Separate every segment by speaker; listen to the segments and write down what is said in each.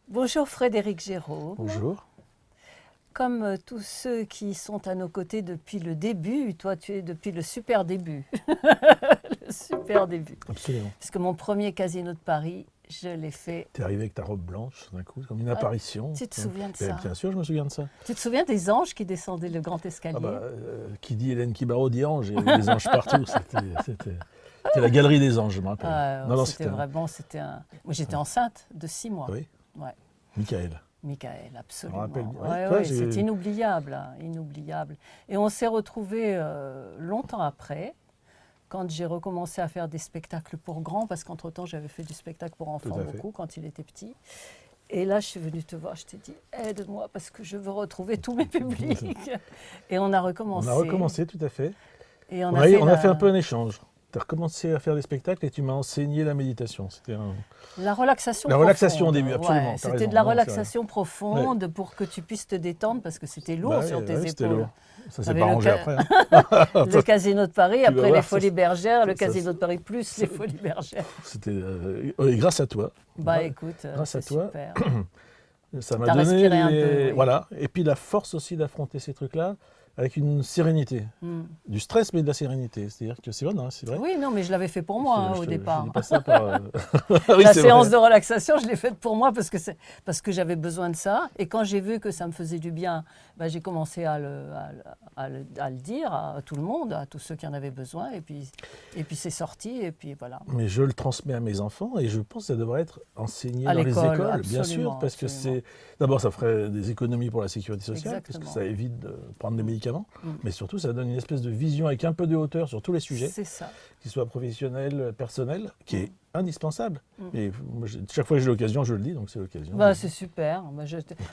Speaker 1: Bonjour Frédéric Géraud.
Speaker 2: Bonjour.
Speaker 1: Comme tous ceux qui sont à nos côtés depuis le début, toi tu es depuis le super début. Le super début.
Speaker 2: Absolument.
Speaker 1: Parce que mon premier Casino de Paris, je l'ai fait.
Speaker 2: Tu es arrivé avec ta robe blanche, d'un coup, comme une apparition.
Speaker 1: Tu te souviens de
Speaker 2: Ben,
Speaker 1: ça?
Speaker 2: bien sûr, je me souviens de ça.
Speaker 1: Tu te souviens des anges qui descendaient le grand escalier?
Speaker 2: Qui dit Hélène Kibaro dit ange, il y avait des anges partout. C'était la galerie des anges, je me rappelle.
Speaker 1: C'était vraiment, c'était un... Moi j'étais enceinte de 6 mois.
Speaker 2: Oui.
Speaker 1: Ouais.
Speaker 2: Michael.
Speaker 1: Michael, absolument.
Speaker 2: rappelle.
Speaker 1: C'est inoubliable, hein, inoubliable. Et on s'est retrouvés longtemps après, quand j'ai recommencé à faire des spectacles pour grands, parce qu'entre-temps, j'avais fait du spectacle pour enfants beaucoup, quand il était petit. Et là, je suis venue te voir, je t'ai dit, aide-moi, parce que je veux retrouver tous mes publics. Et on a recommencé.
Speaker 2: On a recommencé, tout à fait.
Speaker 1: Et
Speaker 2: on a fait un peu un échange. Tu as recommencé à faire des spectacles et tu m'as enseigné la méditation. C'était
Speaker 1: la relaxation.
Speaker 2: La
Speaker 1: profonde.
Speaker 2: Relaxation au début, absolument.
Speaker 1: Ouais, c'était de la relaxation profonde pour que tu puisses te détendre parce que c'était lourd sur tes épaules.
Speaker 2: Lourd. Ça s'est pas arrangé après. Hein.
Speaker 1: Le Casino de Paris, après les Folies Bergères, le Casino de Paris plus les Folies Bergères.
Speaker 2: C'était grâce à toi.
Speaker 1: Bah écoute,
Speaker 2: grâce à toi.
Speaker 1: Super.
Speaker 2: Ça m'a donné
Speaker 1: un peu, oui.
Speaker 2: Voilà. Et puis la force aussi d'affronter ces trucs-là avec une sérénité. Du stress, mais de la sérénité. C'est-à-dire que c'est vrai, non, c'est vrai.
Speaker 1: Oui, non, mais je l'avais fait pour moi au départ.
Speaker 2: Je dis pas ça par,
Speaker 1: oui, la séance de relaxation, je l'ai faite pour moi parce que j'avais besoin de ça. Et quand j'ai vu que ça me faisait du bien, bah, j'ai commencé à le dire à tout le monde, à tous ceux qui en avaient besoin. Et puis c'est sorti, et puis voilà.
Speaker 2: Mais je le transmets à mes enfants et je pense que ça devrait être enseigné dans les écoles, bien sûr, parce que c'est... D'abord, ça ferait des économies pour la sécurité sociale, parce que ça évite de prendre des médicaments, mais surtout, ça donne une espèce de vision avec un peu de hauteur sur tous les sujets, qu'ils soient professionnels, personnels, qui est indispensable. Et moi, chaque fois que j'ai l'occasion, je le dis, donc c'est l'occasion.
Speaker 1: Bah, c'est super.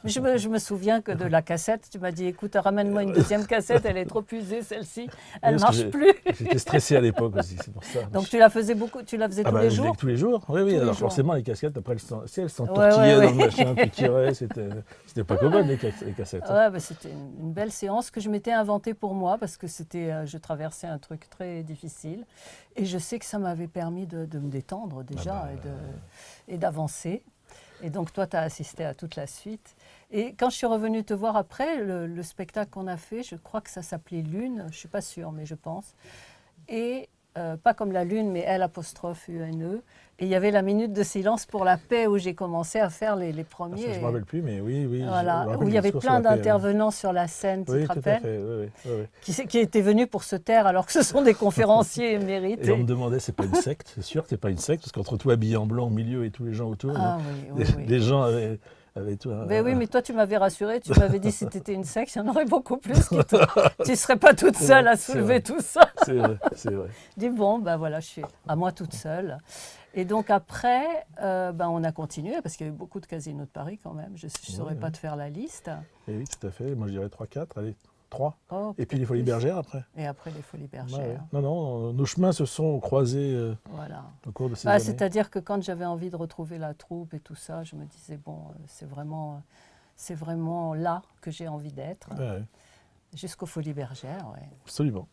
Speaker 1: Je me souviens que de la cassette, tu m'as dit, écoute, ramène-moi une deuxième cassette, elle est trop usée, celle-ci, elle ne marche plus.
Speaker 2: J'étais stressé à l'époque aussi, c'est pour ça.
Speaker 1: Donc tu la faisais beaucoup, tu la faisais tous les jours?
Speaker 2: Tous les jours, oui. Alors forcément, les cassettes, après, elles s'entortillaient dans le machin, puis tiraient, c'était pas commode les cassettes.
Speaker 1: Ouais, bah, c'était une belle séance que je m'étais inventée pour moi, parce que je traversais un truc très difficile. Et je sais que ça m'avait permis de me détendre déjà et d'avancer. Et donc toi, tu as assisté à toute la suite. Et quand je suis revenue te voir après, le spectacle qu'on a fait, je crois que ça s'appelait Lune, je ne suis pas sûre, mais je pense. Et pas comme la Lune, mais L'_UNE. Et il y avait la minute de silence pour la paix où j'ai commencé à faire les premiers.
Speaker 2: Ça, je ne me rappelle plus, mais oui.
Speaker 1: Voilà, où il y avait plein d'intervenants sur la scène, tu te rappelles?
Speaker 2: Oui.
Speaker 1: Qui étaient venus pour se taire alors que ce sont des conférenciers émérites.
Speaker 2: Et on me demandait, c'est pas une secte? C'est sûr que c'est pas une secte, parce qu'entre toi habillé en blanc au milieu et tous les gens autour, les gens avaient tout.
Speaker 1: Oui, mais toi tu m'avais rassuré, tu m'avais dit si tu étais une secte, il y en aurait beaucoup plus. Tu ne serais pas toute seule à soulever tout ça.
Speaker 2: C'est vrai.
Speaker 1: Je dis bon, ben voilà, je suis à moi toute seule. Et donc après, on a continué, parce qu'il y a eu beaucoup de casinos de Paris quand même. Je ne saurais pas te faire la liste.
Speaker 2: Et oui, tout à fait. Moi je dirais 3, 4, allez, 3.
Speaker 1: Oh,
Speaker 2: et puis les Folies Bergères après.
Speaker 1: Et après les Folies Bergères.
Speaker 2: Non, nos chemins se sont croisés au cours de ces années.
Speaker 1: C'est-à-dire que quand j'avais envie de retrouver la troupe et tout ça, je me disais, bon, c'est vraiment là que j'ai envie d'être. Jusqu'aux Folies Bergères, oui.
Speaker 2: Absolument.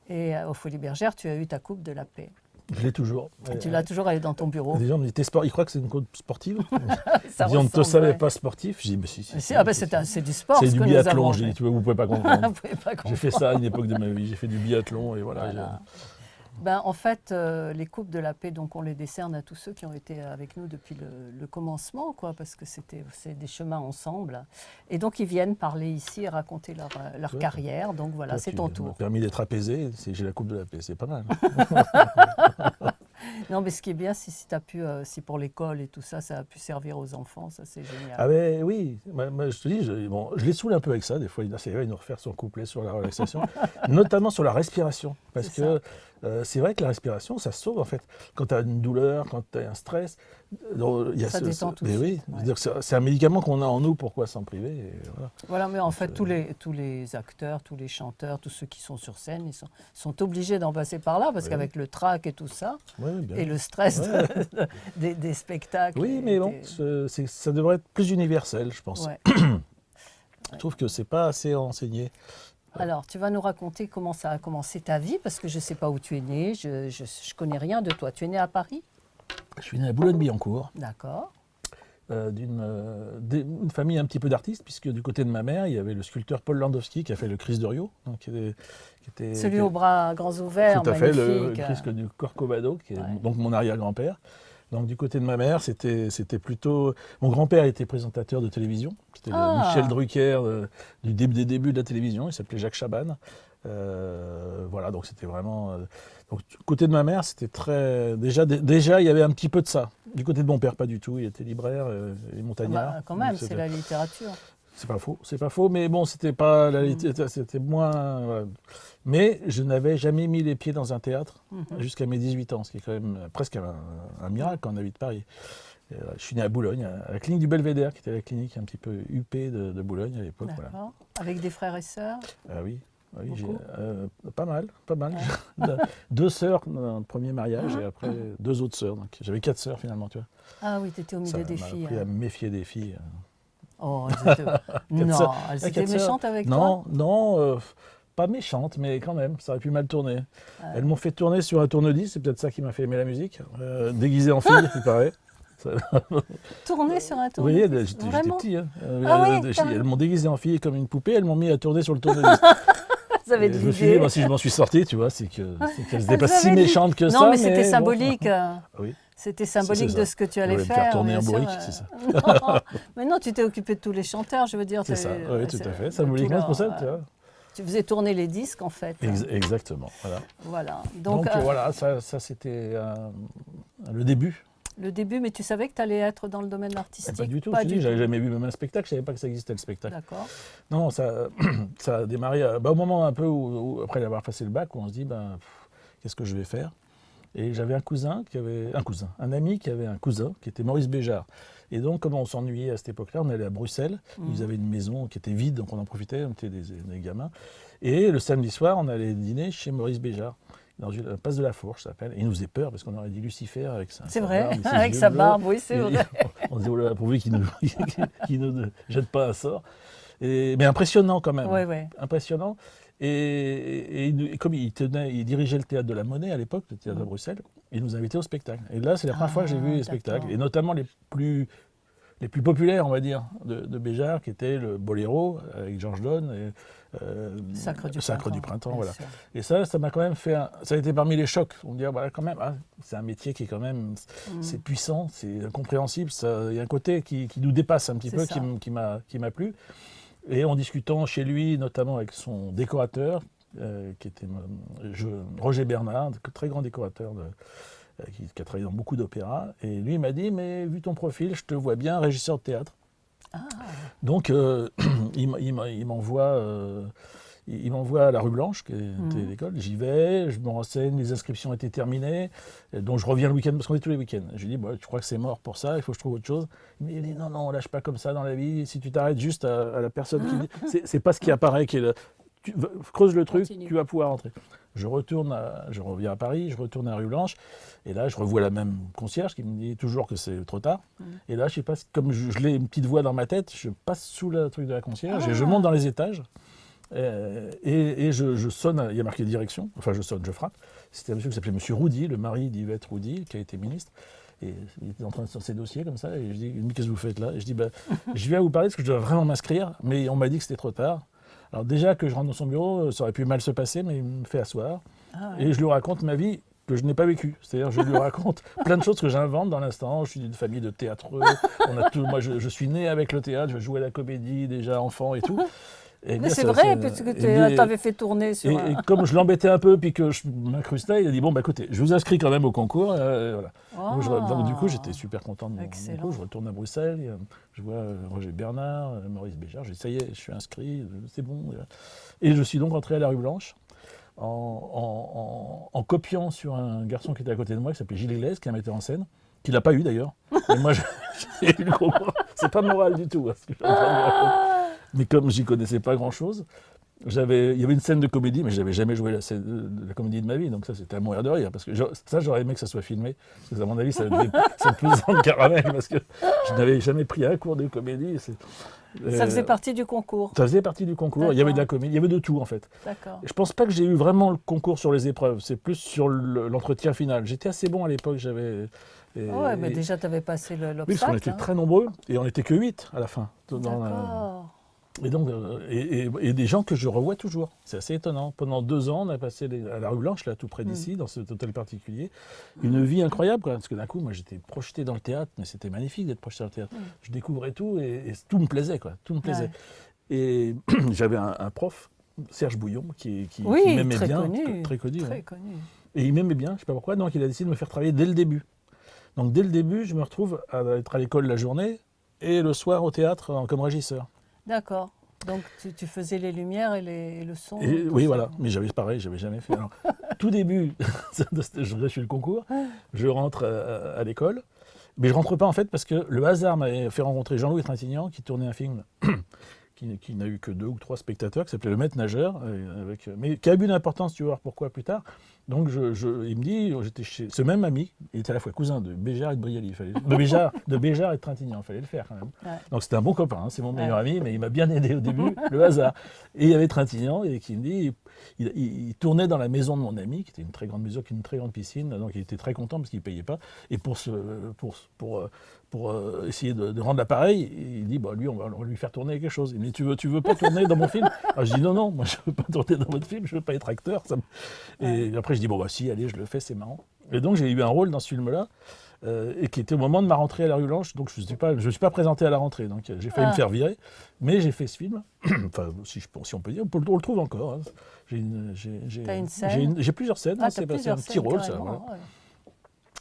Speaker 1: Et aux Folies Bergères, tu as eu ta coupe de la paix.
Speaker 2: Je l'ai toujours.
Speaker 1: Et tu l'as toujours, elle est dans ton bureau.
Speaker 2: Des gens me disent, ils croient que c'est une coupe sportive.
Speaker 1: Ils
Speaker 2: on ne te savait pas sportif. Je dis, mais si.
Speaker 1: C'est du sport.
Speaker 2: C'est du biathlon. Je dis, vous ne pouvez pas comprendre.
Speaker 1: J'ai
Speaker 2: fait ça à une époque de ma vie. J'ai fait du biathlon et voilà.
Speaker 1: En fait, les coupes de la paix, donc on les décerne à tous ceux qui ont été avec nous depuis le commencement, quoi, parce que c'est des chemins ensemble. Et donc ils viennent parler ici et raconter leur carrière. Donc voilà, c'est ton tour.
Speaker 2: Ça m'a permis d'être apaisé. J'ai la coupe de la paix, c'est pas mal.
Speaker 1: Non, mais ce qui est bien, si tu as pu, si pour l'école et tout ça, ça a pu servir aux enfants, ça c'est génial.
Speaker 2: Ah ben oui, je te dis, je les saoule un peu avec ça. Des fois, il va nous refaire son couplet sur la relaxation, notamment sur la respiration, parce que c'est vrai que la respiration, ça sauve en fait. Quand tu as une douleur, quand tu as un stress,
Speaker 1: ça détend tout.
Speaker 2: Mais oui, c'est un médicament qu'on a en nous, pourquoi s'en priver?
Speaker 1: Voilà, mais en fait, tous les acteurs, tous les chanteurs, tous ceux qui sont sur scène, ils sont obligés d'en passer par là, parce qu'avec le trac et tout ça, et le stress des spectacles.
Speaker 2: Oui, mais bon, ça devrait être plus universel, je pense. Je trouve que c'est pas assez enseigné.
Speaker 1: Alors, tu vas nous raconter comment ça a commencé ta vie, parce que je ne sais pas où tu es né, je ne connais rien de toi. Tu es né à Paris?
Speaker 2: Je suis né à Boulogne-Billancourt.
Speaker 1: D'accord.
Speaker 2: d'une famille un petit peu d'artistes, puisque du côté de ma mère, il y avait le sculpteur Paul Landowski qui a fait le Christ de Rio. Donc qui était
Speaker 1: celui aux bras grands ouverts,
Speaker 2: tout à
Speaker 1: magnifique.
Speaker 2: Fait, le Christ du Corcovado, qui est donc mon arrière-grand-père. Donc du côté de ma mère, c'était plutôt... Mon grand-père était présentateur de télévision. C'était Michel Drucker des débuts de la télévision. Il s'appelait Jacques Chaban. Voilà, donc c'était vraiment... donc du côté de ma mère, c'était très... Déjà, il y avait un petit peu de ça. Du côté de mon père, pas du tout. Il était libraire et montagnard.
Speaker 1: Quand même, c'est la littérature.
Speaker 2: C'est pas faux, mais bon, c'était pas la littérature, c'était moins... Voilà. Mais je n'avais jamais mis les pieds dans un théâtre jusqu'à mes 18 ans, ce qui est quand même presque un miracle quand on habite Paris. Je suis né à Boulogne, à la clinique du Belvédère, qui était la clinique un petit peu huppée de Boulogne à l'époque.
Speaker 1: D'accord.
Speaker 2: Voilà.
Speaker 1: Avec des frères et sœurs?
Speaker 2: Oui, pas mal. 2 sœurs dans le premier mariage et après 2 autres sœurs. Donc j'avais 4 sœurs finalement, tu vois.
Speaker 1: Ah oui, tu étais au milieu des filles.
Speaker 2: Ça m'a appris à me méfier des filles.
Speaker 1: Oh, elles étaient méchantes avec toi?
Speaker 2: Non, pas méchantes, mais quand même, ça aurait pu mal tourner. Elles m'ont fait tourner sur un tourne-disque, c'est peut-être ça qui m'a fait aimer la musique, déguisée en fille, il paraît.
Speaker 1: Tourner sur un tourne-disque?
Speaker 2: Vous voyez, j'étais petit. Hein.
Speaker 1: Oui,
Speaker 2: elles m'ont déguisé en fille comme une poupée, elles m'ont mis à tourner sur le tourne-disque.
Speaker 1: Vous avez de
Speaker 2: je me suis dit, si je m'en suis sorti, tu vois, c'est qu'elles n'étaient pas si méchantes que ça.
Speaker 1: Non, mais c'était symbolique.
Speaker 2: Bon. Oui.
Speaker 1: C'était symbolique de ce que tu allais
Speaker 2: faire tourner en bourrique, c'est ça.
Speaker 1: Non, mais non, tu t'es occupé de tous les chanteurs, je veux dire.
Speaker 2: C'est ça, oui, tout à fait. Symboliquement, c'est pour ça, tu vois.
Speaker 1: Tu faisais tourner les disques, en fait.
Speaker 2: Exactement,
Speaker 1: voilà.
Speaker 2: Donc voilà, ça c'était le début.
Speaker 1: Le début, mais tu savais que tu allais être dans le domaine artistique?
Speaker 2: Pas du tout, j'avais jamais vu même un spectacle, je ne savais pas que ça existait le spectacle.
Speaker 1: D'accord.
Speaker 2: Non, ça a démarré au moment un peu où après avoir passé le bac, où on se dit, qu'est-ce que je vais faire? Et j'avais un ami qui avait un cousin qui était Maurice Béjart. Et donc, comme on s'ennuyait à cette époque-là, on allait à Bruxelles. Ils avaient une maison qui était vide, donc on en profitait, on était des gamins. Et le samedi soir, on allait dîner chez Maurice Béjart, dans la place de la Fourche, ça s'appelle. Et il nous faisait peur parce qu'on aurait dit Lucifer avec sa
Speaker 1: barbe. Avec sa barbe, oui, c'est vrai.
Speaker 2: On disait, oh là là, pourvu qu'il nous jette pas un sort. Mais impressionnant quand même.
Speaker 1: Oui.
Speaker 2: Impressionnant. Et comme il dirigeait le théâtre de la Monnaie à l'époque, le théâtre de Bruxelles, il nous invitait au spectacle. Et là, c'est la première fois que j'ai vu les spectacles, et notamment les plus populaires, on va dire, de Béjart, qui étaient le Boléro avec Georges Donne et Sacre du Printemps. Voilà. Et ça m'a quand même fait ça a été parmi les chocs. On me dit, voilà, quand même, c'est un métier qui est quand même, c'est puissant, c'est incompréhensible. Il y a un côté qui nous dépasse un petit peu, qui m'a plu. Et en discutant chez lui, notamment avec son décorateur, qui était Roger Bernard, très grand décorateur qui a travaillé dans beaucoup d'opéras. Et lui, il m'a dit, mais vu ton profil, je te vois bien régisseur de théâtre. Donc, il m'envoie à la Rue Blanche, qui était l'école. J'y vais, je me renseigne, les inscriptions étaient terminées. Donc, je reviens le week-end, parce qu'on est tous les week-ends. Je lui dis, tu crois que c'est mort pour ça, il faut que je trouve autre chose. Mais il dit, non, on lâche pas comme ça dans la vie. Si tu t'arrêtes juste à la personne qui dit, c'est pas ce qui apparaît qui est là. Tu creuses le truc, tu vas pouvoir rentrer. Je reviens à Paris, je retourne à la Rue Blanche, et là, je revois la même concierge qui me dit toujours que c'est trop tard. Et là, je sais pas, comme je l'ai une petite voix dans ma tête, je passe sous le truc de la concierge et je monte dans les étages. Et je sonne, il y a marqué direction, enfin je frappe. C'était un monsieur qui s'appelait Monsieur Roudy, le mari d'Yvette Roudy, qui a été ministre. Et il était en train de faire ses dossiers comme ça, et je dis, qu'est-ce que vous faites là? Et je dis, je viens vous parler parce que je dois vraiment m'inscrire, mais on m'a dit que c'était trop tard. Alors déjà que je rentre dans son bureau, ça aurait pu mal se passer, mais il me fait asseoir. Et je lui raconte ma vie que je n'ai pas vécue. C'est-à-dire je lui raconte plein de choses que j'invente dans l'instant. Je suis d'une famille de théâtreux. Moi, je suis né avec le théâtre, je jouais à la comédie déjà enfant et tout.
Speaker 1: Mais c'est vrai, parce que tu avais fait tourner sur...
Speaker 2: Et comme je l'embêtais un peu, puis que je m'incrustais, il a dit, écoutez, je vous inscris quand même au concours. Voilà. Donc, du coup, j'étais super content de mon concours. Je retourne à Bruxelles, je vois Roger Bernard, Maurice Béjart. Je dis, ça y est, je suis inscrit, c'est bon. Et je suis donc rentré à la Rue Blanche en copiant sur un garçon qui était à côté de moi, qui s'appelait Gilles Glaise, qui est un metteur en scène, qu'il n'a pas eu d'ailleurs. Et moi, j'ai eu le concours. C'est pas moral du tout, ce que je suis en train de me raconter. Mais comme j'y connaissais pas grand-chose, il y avait une scène de comédie, mais je n'avais jamais joué la comédie de ma vie, donc ça c'était à mourir de rire, parce que j'aurais aimé que ça soit filmé, parce que à mon avis ça pesant de caramel, parce que je n'avais jamais pris un cours de comédie.
Speaker 1: Ça faisait partie du concours? Ça
Speaker 2: faisait partie du concours, il y avait de la comédie, il y avait de tout en fait.
Speaker 1: D'accord.
Speaker 2: Je pense pas que j'ai eu vraiment le concours sur les épreuves, c'est plus sur l'entretien final. J'étais assez bon à l'époque,
Speaker 1: Mais déjà, tu avais passé l'obstacle.
Speaker 2: Oui, parce qu'on était très nombreux, et on n'était que 8 à la fin.
Speaker 1: D'accord.
Speaker 2: Et donc, et des gens que je revois toujours. C'est assez étonnant. Pendant 2 ans, on a passé à la rue Blanche, là, tout près d'ici, dans cet hôtel particulier. Une vie incroyable, quoi, parce que d'un coup, moi, j'étais projeté dans le théâtre, mais c'était magnifique d'être projeté dans le théâtre. Je découvrais tout, et tout me plaisait, quoi. Tout me plaisait. Et j'avais un prof, Serge Bouillon, qui m'aimait bien. Très connu. Et il m'aimait bien, je ne sais pas pourquoi, donc il a décidé de me faire travailler dès le début. Donc dès le début, je me retrouve à être à l'école la journée, et le soir au théâtre comme régisseur. D'accord.
Speaker 1: Donc tu faisais les lumières et le son.
Speaker 2: Oui, voilà. Mais j'avais jamais fait. Alors, tout début, je réussis le concours, je rentre à l'école, mais je rentre pas en fait parce que le hasard m'avait fait rencontrer Jean-Louis Trintignant qui tournait un film qui n'a eu que 2 ou 3 spectateurs, qui s'appelait Le Maître Nageur, mais qui a eu une importance, tu vas voir pourquoi plus tard. Donc il me dit, j'étais chez ce même ami, il était à la fois cousin de Béjart et de Brialy, de Béjart et de Trintignant, il fallait le faire quand même. Ouais. Donc c'était un bon copain, hein, c'est mon meilleur ami, mais il m'a bien aidé au début, le hasard. Et il y avait Trintignant et qui me dit, il tournait dans la maison de mon ami, qui était une très grande maison, qui une très grande piscine, donc il était très content parce qu'il ne payait pas. Et pour essayer de rendre l'appareil, il dit, lui, on va lui faire tourner quelque chose. Il me dit, tu veux pas tourner dans mon film? Alors, je dis, non, moi je veux pas tourner dans votre film, je veux pas être acteur. Et après je dis, si, allez, je le fais, c'est marrant. Et donc j'ai eu un rôle dans ce film-là, et qui était au moment de ma rentrée à la rue Blanche, donc je ne suis pas présenté à la rentrée, donc j'ai failli me faire virer, mais j'ai fait ce film, enfin si on peut dire, on le trouve encore. Hein. J'ai plusieurs scènes, c'est un petit rôle ça. Voilà. Ouais.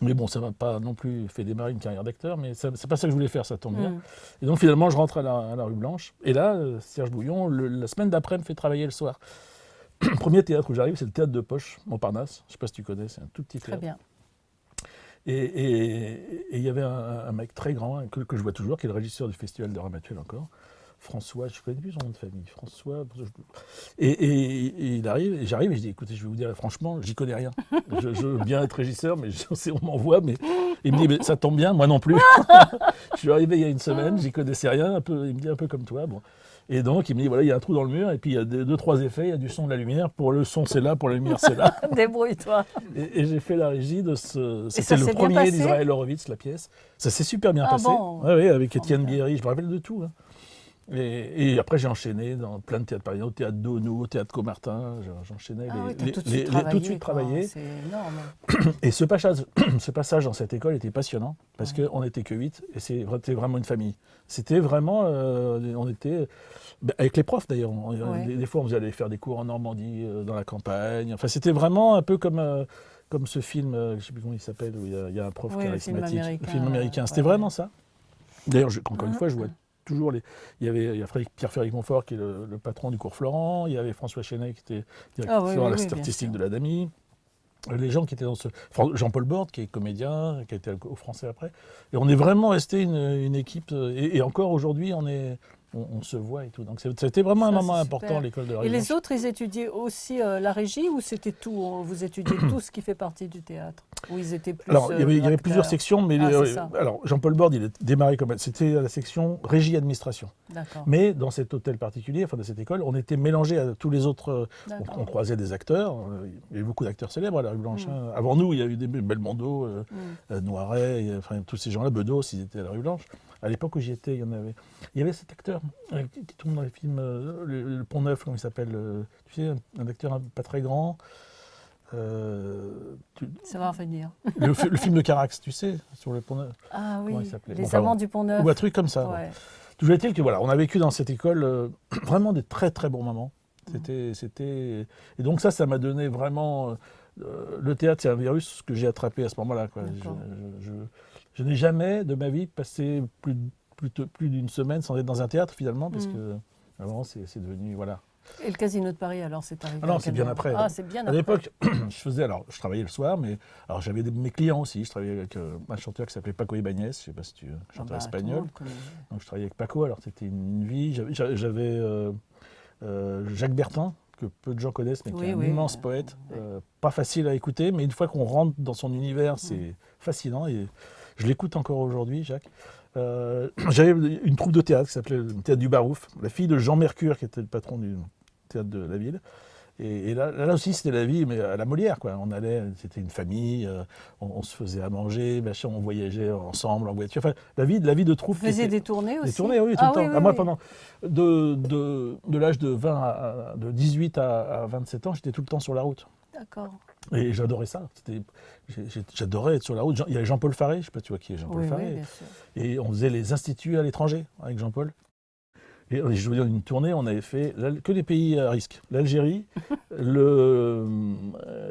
Speaker 2: Mais bon, ça ne m'a pas non plus fait démarrer une carrière d'acteur, mais c'est pas ça que je voulais faire, ça tombe bien. Et donc finalement, je rentre à la rue Blanche, et là, Serge Bouillon, la semaine d'après, me fait travailler le soir. Le premier théâtre où j'arrive, c'est le théâtre de Poche, Montparnasse. Je ne sais pas si tu connais, c'est un tout petit théâtre.
Speaker 1: Très bien.
Speaker 2: Et il y avait un mec très grand, que je vois toujours, qui est le régisseur du Festival de Ramatuelle encore, François, je ne connais plus son nom de famille, François. Et il arrive, et j'arrive et je dis, écoutez, je vais vous dire, franchement, j'y connais rien. Je veux bien être régisseur, mais on m'envoie, mais il me dit, mais ça tombe bien, moi non plus. Je suis arrivé il y a une semaine, j'y connaissais rien, il me dit un peu comme toi. Bon. Et donc, il me dit, voilà, il y a un trou dans le mur, et puis il y a 2-3 effets, il y a du son, de la lumière. Pour le son, c'est là, pour la lumière, c'est là.
Speaker 1: Débrouille-toi.
Speaker 2: Et j'ai fait la régie de C'était le premier d'Israël Horowitz, la pièce. Ça s'est super bien passé.
Speaker 1: Bon.
Speaker 2: Oui, avec Étienne Bierry, je me rappelle de tout. Hein. Et après, j'ai enchaîné dans plein de théâtres parisiens, au théâtre d'Auneau, au théâtre Comartin. J'enchaînais tout de suite travaillé.
Speaker 1: C'est énorme.
Speaker 2: Et ce passage dans cette école était passionnant, parce qu'on n'était que 8, et c'était vraiment une famille. C'était vraiment... on était... avec les profs, d'ailleurs. Des fois, on faisait aller faire des cours en Normandie, dans la campagne. Enfin, c'était vraiment un peu comme ce film, je ne sais plus comment il s'appelle, où il y a un prof charismatique. Le film américain. C'était vraiment ça. D'ailleurs, encore une fois, je vois... toujours il y a Pierre-Frédéric Montfort qui est le patron du cours Florent, il y avait François Chenet qui était directeur artistique de l'Adami, les gens qui étaient dans Jean-Paul Borde qui est comédien, qui a été au Français après, et on est vraiment resté une équipe, et encore aujourd'hui on se voit et tout. Donc c'était vraiment un moment important, l'école de la Rue Blanche.
Speaker 1: Et les autres, ils étudiaient aussi la régie, ou c'était tout, vous étudiez tout ce qui fait partie du théâtre? Ou ils étaient plus...
Speaker 2: Alors, il y avait plusieurs sections, mais alors Jean-Paul Borde, il est démarré c'était la section régie-administration.
Speaker 1: D'accord.
Speaker 2: Mais dans cet hôtel particulier, enfin de cette école, on était mélangés à tous les autres... on croisait des acteurs, il y avait beaucoup d'acteurs célèbres à la Rue Blanche. Hein. Avant nous, il y a eu des Belmondo, Noiret, enfin tous ces gens-là, Bedos, ils étaient à la Rue Blanche. À l'époque où j'y étais, il y avait cet acteur qui tourne dans les films, le Pont Neuf, comment il s'appelle, tu sais, un acteur pas très grand.
Speaker 1: Ça va revenir.
Speaker 2: Le film de Carax, tu sais, sur le Pont Neuf.
Speaker 1: Ah oui, Les Amants du Pont Neuf.
Speaker 2: Ou un truc comme ça. Ouais. Toujours est-il que voilà, on a vécu dans cette école vraiment des très très bons moments. Et donc ça m'a donné vraiment... le théâtre, c'est un virus que j'ai attrapé à ce moment-là. Quoi. Je n'ai jamais de ma vie passé plus d'une semaine sans être dans un théâtre finalement, parce que avant c'est devenu... voilà.
Speaker 1: Et le Casino de Paris, alors, c'est arrivé?
Speaker 2: Ah non, c'est bien après.
Speaker 1: Ah, c'est bien
Speaker 2: après. À l'époque, je travaillais le soir, mais alors j'avais mes clients aussi. Je travaillais avec un chanteur qui s'appelait Paco Ibáñez, je ne sais pas si tu chanteur espagnol. Donc je travaillais avec Paco, alors c'était une vie. J'avais Jacques Bertin, que peu de gens connaissent, mais qui est un immense poète. Pas facile à écouter, mais une fois qu'on rentre dans son univers, c'est fascinant. Et je l'écoute encore aujourd'hui, Jacques. J'avais une troupe de théâtre qui s'appelait le Théâtre du Barouf. La fille de Jean Mercure, qui était le patron du théâtre de la ville, Et là aussi, c'était la vie, mais à la Molière, quoi. On allait, c'était une famille, on se faisait à manger, machin, on voyageait ensemble en voiture. Enfin, la vie de troupe.
Speaker 1: Vous faisiez des tournées aussi?
Speaker 2: Des tournées, oui, tout le temps. Moi, pendant de l'âge de 18 à 27 ans, j'étais tout le temps sur la route.
Speaker 1: D'accord.
Speaker 2: Et j'adorais ça. J'adorais être sur la route. Il y avait Jean-Paul Faré, je ne sais pas si tu vois qui est Jean-Paul Faré.
Speaker 1: Oui, bien sûr.
Speaker 2: Et on faisait les instituts à l'étranger avec Jean-Paul. Et je veux dire, une tournée, on avait fait que des pays à risque. L'Algérie, la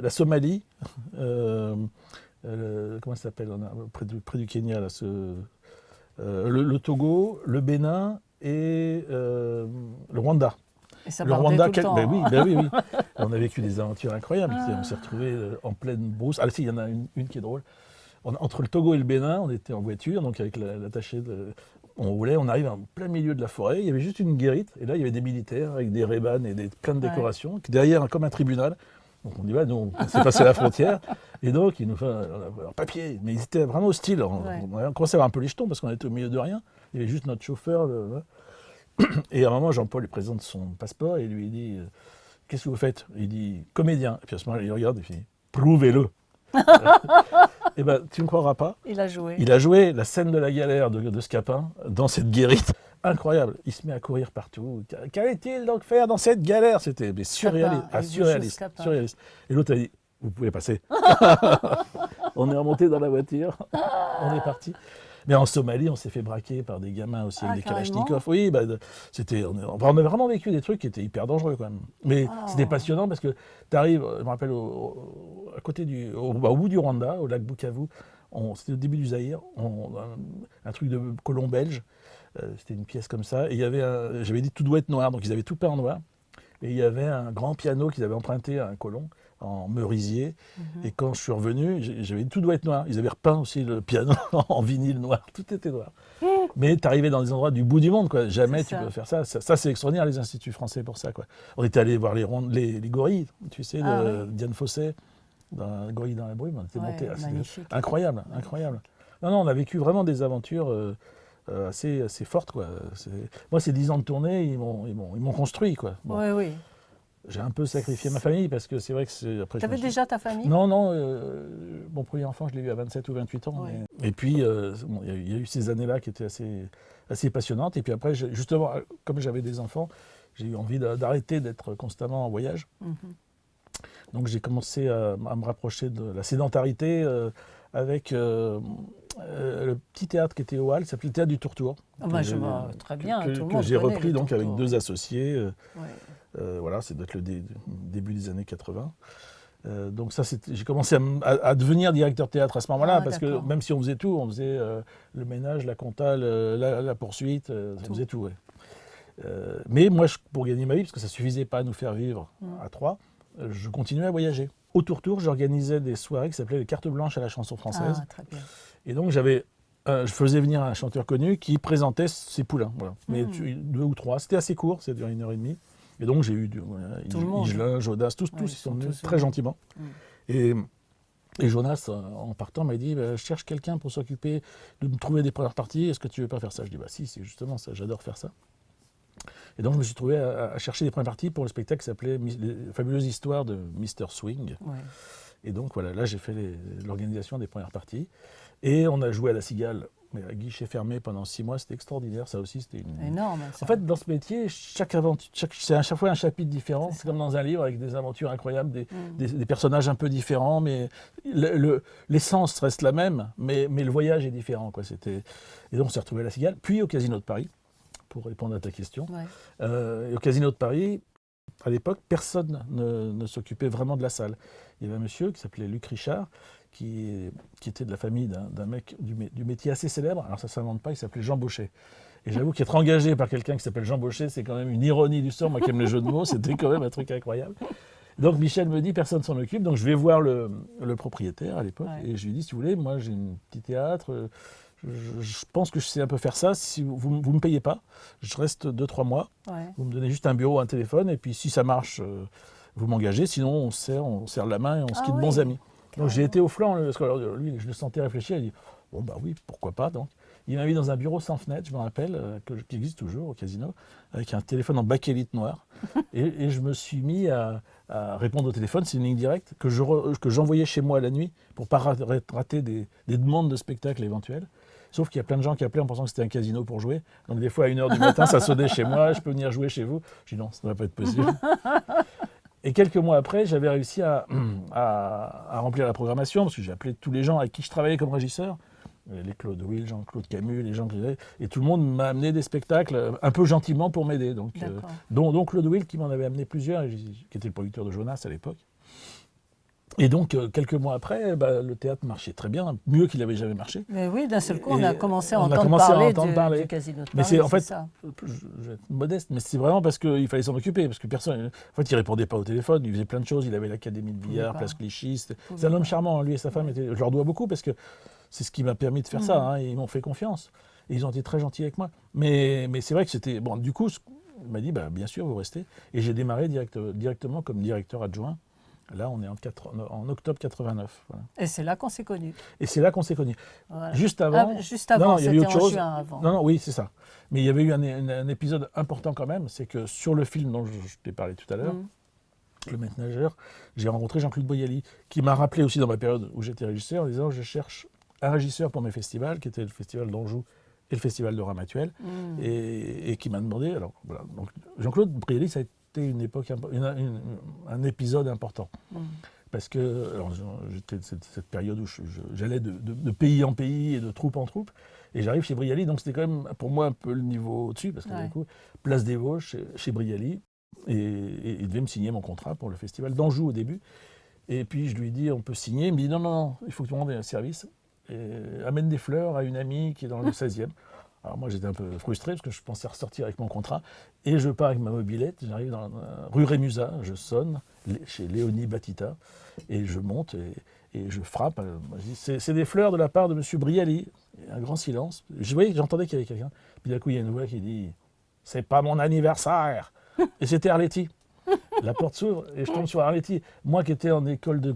Speaker 2: Somalie, comment ça s'appelle, près du Kenya, là, le Togo, le Bénin et le Rwanda.
Speaker 1: Et ça partait tout le temps.
Speaker 2: Oui. On a vécu des aventures incroyables. On s'est retrouvés en pleine brousse. Ah si, il y en a une qui est drôle. Entre le Togo et le Bénin, on était en voiture, donc avec l'attaché on roulait, on arrive en plein milieu de la forêt, il y avait juste une guérite, et là il y avait des militaires avec des rébans et plein de décorations, derrière comme un tribunal. Donc on dit, nous on s'est passé la frontière, et donc ils nous font leur papier, mais ils étaient vraiment hostiles. On commençait à avoir un peu les jetons parce qu'on était au milieu de rien, il y avait juste notre chauffeur. Et à un moment, Jean-Paul lui présente son passeport et il lui dit qu'est-ce que vous faites? Il dit comédien. Et puis à ce moment-là, il regarde et il dit prouvez-le. Eh ben, tu ne me croiras pas.
Speaker 1: Il a joué.
Speaker 2: Il a joué la scène de la galère de Scapin dans cette guérite. Incroyable. Il se met à courir partout. Qu'allait-il donc faire dans cette galère? C'était surréaliste. Et l'autre a dit vous pouvez passer. On est remonté dans la voiture. On est parti. Mais en Somalie, on s'est fait braquer par des gamins aussi avec des kalachnikovs. Oui, on avait vraiment vécu des trucs qui étaient hyper dangereux quand même. Mais c'était passionnant parce que tu arrives, je me rappelle, à côté au bout du Rwanda, au lac Bukavu, c'était au début du Zaïre, un truc de colon belge. C'était une pièce comme ça. Et j'avais dit tout doit être noir, donc ils avaient tout peint en noir. Et il y avait un grand piano qu'ils avaient emprunté à un colon en merisier. Et quand je suis revenu, j'avais dit tout doit être noir. Ils avaient repeint aussi le piano en vinyle noir. Tout était noir. Mais tu arrivais dans des endroits du bout du monde, quoi. Jamais tu peux faire ça. Ça, c'est extraordinaire, les instituts français pour ça, quoi. On était allé voir les gorilles, tu sais, Diane Fossé, dans Gorille dans la brume. On était monté. C'était incroyable. Non, on a vécu vraiment des aventures assez fortes, quoi. Moi, ces 10 ans de tournée, ils m'ont construit, quoi. Bon.
Speaker 1: Oui.
Speaker 2: J'ai un peu sacrifié ma famille parce que c'est vrai que c'est...
Speaker 1: Tu avais déjà ta famille?
Speaker 2: Non, mon premier enfant, je l'ai eu à 27 ou 28 ans. Ouais. Et puis, il y a eu ces années-là qui étaient assez passionnantes. Et puis après, justement, comme j'avais des enfants, j'ai eu envie d'arrêter d'être constamment en voyage. Donc j'ai commencé à me rapprocher de la sédentarité avec le petit théâtre qui était au Hall, qui s'appelait le Théâtre du Tourtour.
Speaker 1: Je vois très bien, tout le monde
Speaker 2: que j'ai repris donc avec 2 associés.
Speaker 1: Ouais.
Speaker 2: C'est peut-être le début des années 80. Donc ça, j'ai commencé à devenir directeur théâtre à ce moment-là, parce que même si on faisait tout, on faisait le ménage, la compta, la poursuite, on faisait tout. Ouais. Mais moi, pour gagner ma vie, parce que ça ne suffisait pas à nous faire vivre à 3, je continuais à voyager. Au Tourtour, j'organisais des soirées qui s'appelaient les cartes blanches à la chanson française.
Speaker 1: Très bien.
Speaker 2: Et donc je faisais venir un chanteur connu qui présentait ses poulains. Voilà. Mais 2 ou 3, c'était assez court, ça durait 1h30. Et donc j'ai eu Higelin, Jonas, tous ils sont venus très gentiment. Et Jonas, en partant, m'a dit je cherche quelqu'un pour s'occuper de me trouver des premières parties, est-ce que tu veux pas faire ça? Je dis si, c'est justement ça, j'adore faire ça. Et donc je me suis trouvé à chercher des premières parties pour le spectacle qui s'appelait Les fabuleuses histoires de Mr. Swing. Ouais. Et donc voilà, là j'ai fait l'organisation des premières parties. Et on a joué à la Cigale, mais à guichet fermé pendant 6 mois, c'était extraordinaire. Ça aussi, c'était
Speaker 1: énorme.
Speaker 2: En fait, dans ce métier, chaque aventure, c'est à chaque fois un chapitre différent. C'est comme dans un livre avec des aventures incroyables, des personnages un peu différents, mais l'essence reste la même, mais le voyage est différent, quoi. Et donc on s'est retrouvé à la Cigale, puis au Casino de Paris, pour répondre à ta question. Ouais. Et au Casino de Paris, à l'époque, personne ne s'occupait vraiment de la salle. Il y avait un monsieur qui s'appelait Luc Richard, qui était de la famille d'un mec du métier assez célèbre. Alors ça ne s'invente pas, il s'appelait Jean Bauchet. Et j'avoue qu'être engagé par quelqu'un qui s'appelle Jean Bauchet, c'est quand même une ironie du sort. Moi qui aime les jeux de mots, c'était quand même un truc incroyable. Donc Michel me dit, personne ne s'en occupe. Donc je vais voir le propriétaire à l'époque. Ouais. Et je lui dis, si vous voulez, moi j'ai un petit théâtre. Je pense que je sais un peu faire ça. Si vous ne me payez pas, je reste 2-3 mois. Ouais. Vous me donnez juste un bureau, un téléphone. Et puis si ça marche, vous m'engagez. Sinon, on serre la main et on se quitte bons amis. Donc j'ai été au flanc, parce que lui, je le sentais réfléchir, il dit oui, pourquoi pas donc. il m'a mis dans un bureau sans fenêtre, je me rappelle, qui existe toujours au casino, avec un téléphone en bakélite noir. Et je me suis mis à répondre au téléphone. C'est une ligne directe que j'envoyais chez moi la nuit pour ne pas rater des demandes de spectacles éventuelles. Sauf qu'il y a plein de gens qui appelaient en pensant que c'était un casino pour jouer. Donc des fois, à 1h du matin, ça sonnait chez moi, je peux venir jouer chez vous. Je dis non, ça ne va pas être possible. Et quelques mois après, j'avais réussi à remplir la programmation, parce que j'ai appelé tous les gens avec qui je travaillais comme régisseur, les Claude Will, Jean-Claude Camus, les gens que j'avais, et tout le monde m'a amené des spectacles un peu gentiment pour m'aider. Donc, dont Claude Will qui m'en avait amené plusieurs, qui était le producteur de Jonas à l'époque. Et donc, quelques mois après, le théâtre marchait très bien, mieux qu'il n'avait jamais marché.
Speaker 1: Mais oui, d'un seul coup, on a commencé à entendre parler du Casino de Paris.
Speaker 2: Mais c'est en fait, je vais être modeste, mais c'est vraiment parce qu'il fallait s'en occuper, parce que personne, en fait, il répondait pas au téléphone, il faisait plein de choses, il avait l'académie de billard, Place Clichy. C'est un homme charmant, lui et sa femme. Je leur dois beaucoup parce que c'est ce qui m'a permis de faire ça. Hein, ils m'ont fait confiance. Et ils ont été très gentils avec moi. Mais c'est vrai que c'était bon. Du coup, il m'a dit, bien sûr, vous restez. Et j'ai démarré directement comme directeur adjoint. Là, on est en octobre 89. Voilà.
Speaker 1: Et c'est là qu'on s'est connus.
Speaker 2: Voilà. Juste avant,
Speaker 1: il y avait autre chose. Juin avant.
Speaker 2: Non, oui, c'est ça. Mais il y avait eu un épisode important quand même, c'est que sur le film dont je t'ai parlé tout à l'heure, Le Maître nageur, j'ai rencontré Jean-Claude Boyali, qui m'a rappelé aussi dans ma période où j'étais régisseur, en disant je cherche un régisseur pour mes festivals, qui était le festival d'Anjou et le festival de Ramatuelle, et qui m'a demandé. Alors voilà, donc Jean-Claude Boyali, ça a été une époque, un épisode important. Parce que j'étais cette période où j'allais de pays en pays et de troupe en troupe, et j'arrive chez Brialy, donc c'était quand même pour moi un peu le niveau au-dessus, parce que du coup, Place des Vosges chez Brialy, et il devait me signer mon contrat pour le festival d'Anjou au début. Et puis je lui dis on peut signer, il me dit non, il faut que tu me rendes un service, et amène des fleurs à une amie qui est dans le 16e. Alors moi j'étais un peu frustré parce que je pensais ressortir avec mon contrat, et je pars avec ma mobilette, j'arrive dans rue Rémusat, je sonne chez Léonie Batita et je monte et je frappe. Je dis c'est des fleurs de la part de monsieur Brialy. Un grand silence. J'entendais qu'il y avait quelqu'un. Puis d'un coup il y a une voix qui dit c'est pas mon anniversaire. Et c'était Arletty. La porte s'ouvre et je tombe sur Arletty. Moi qui étais en école de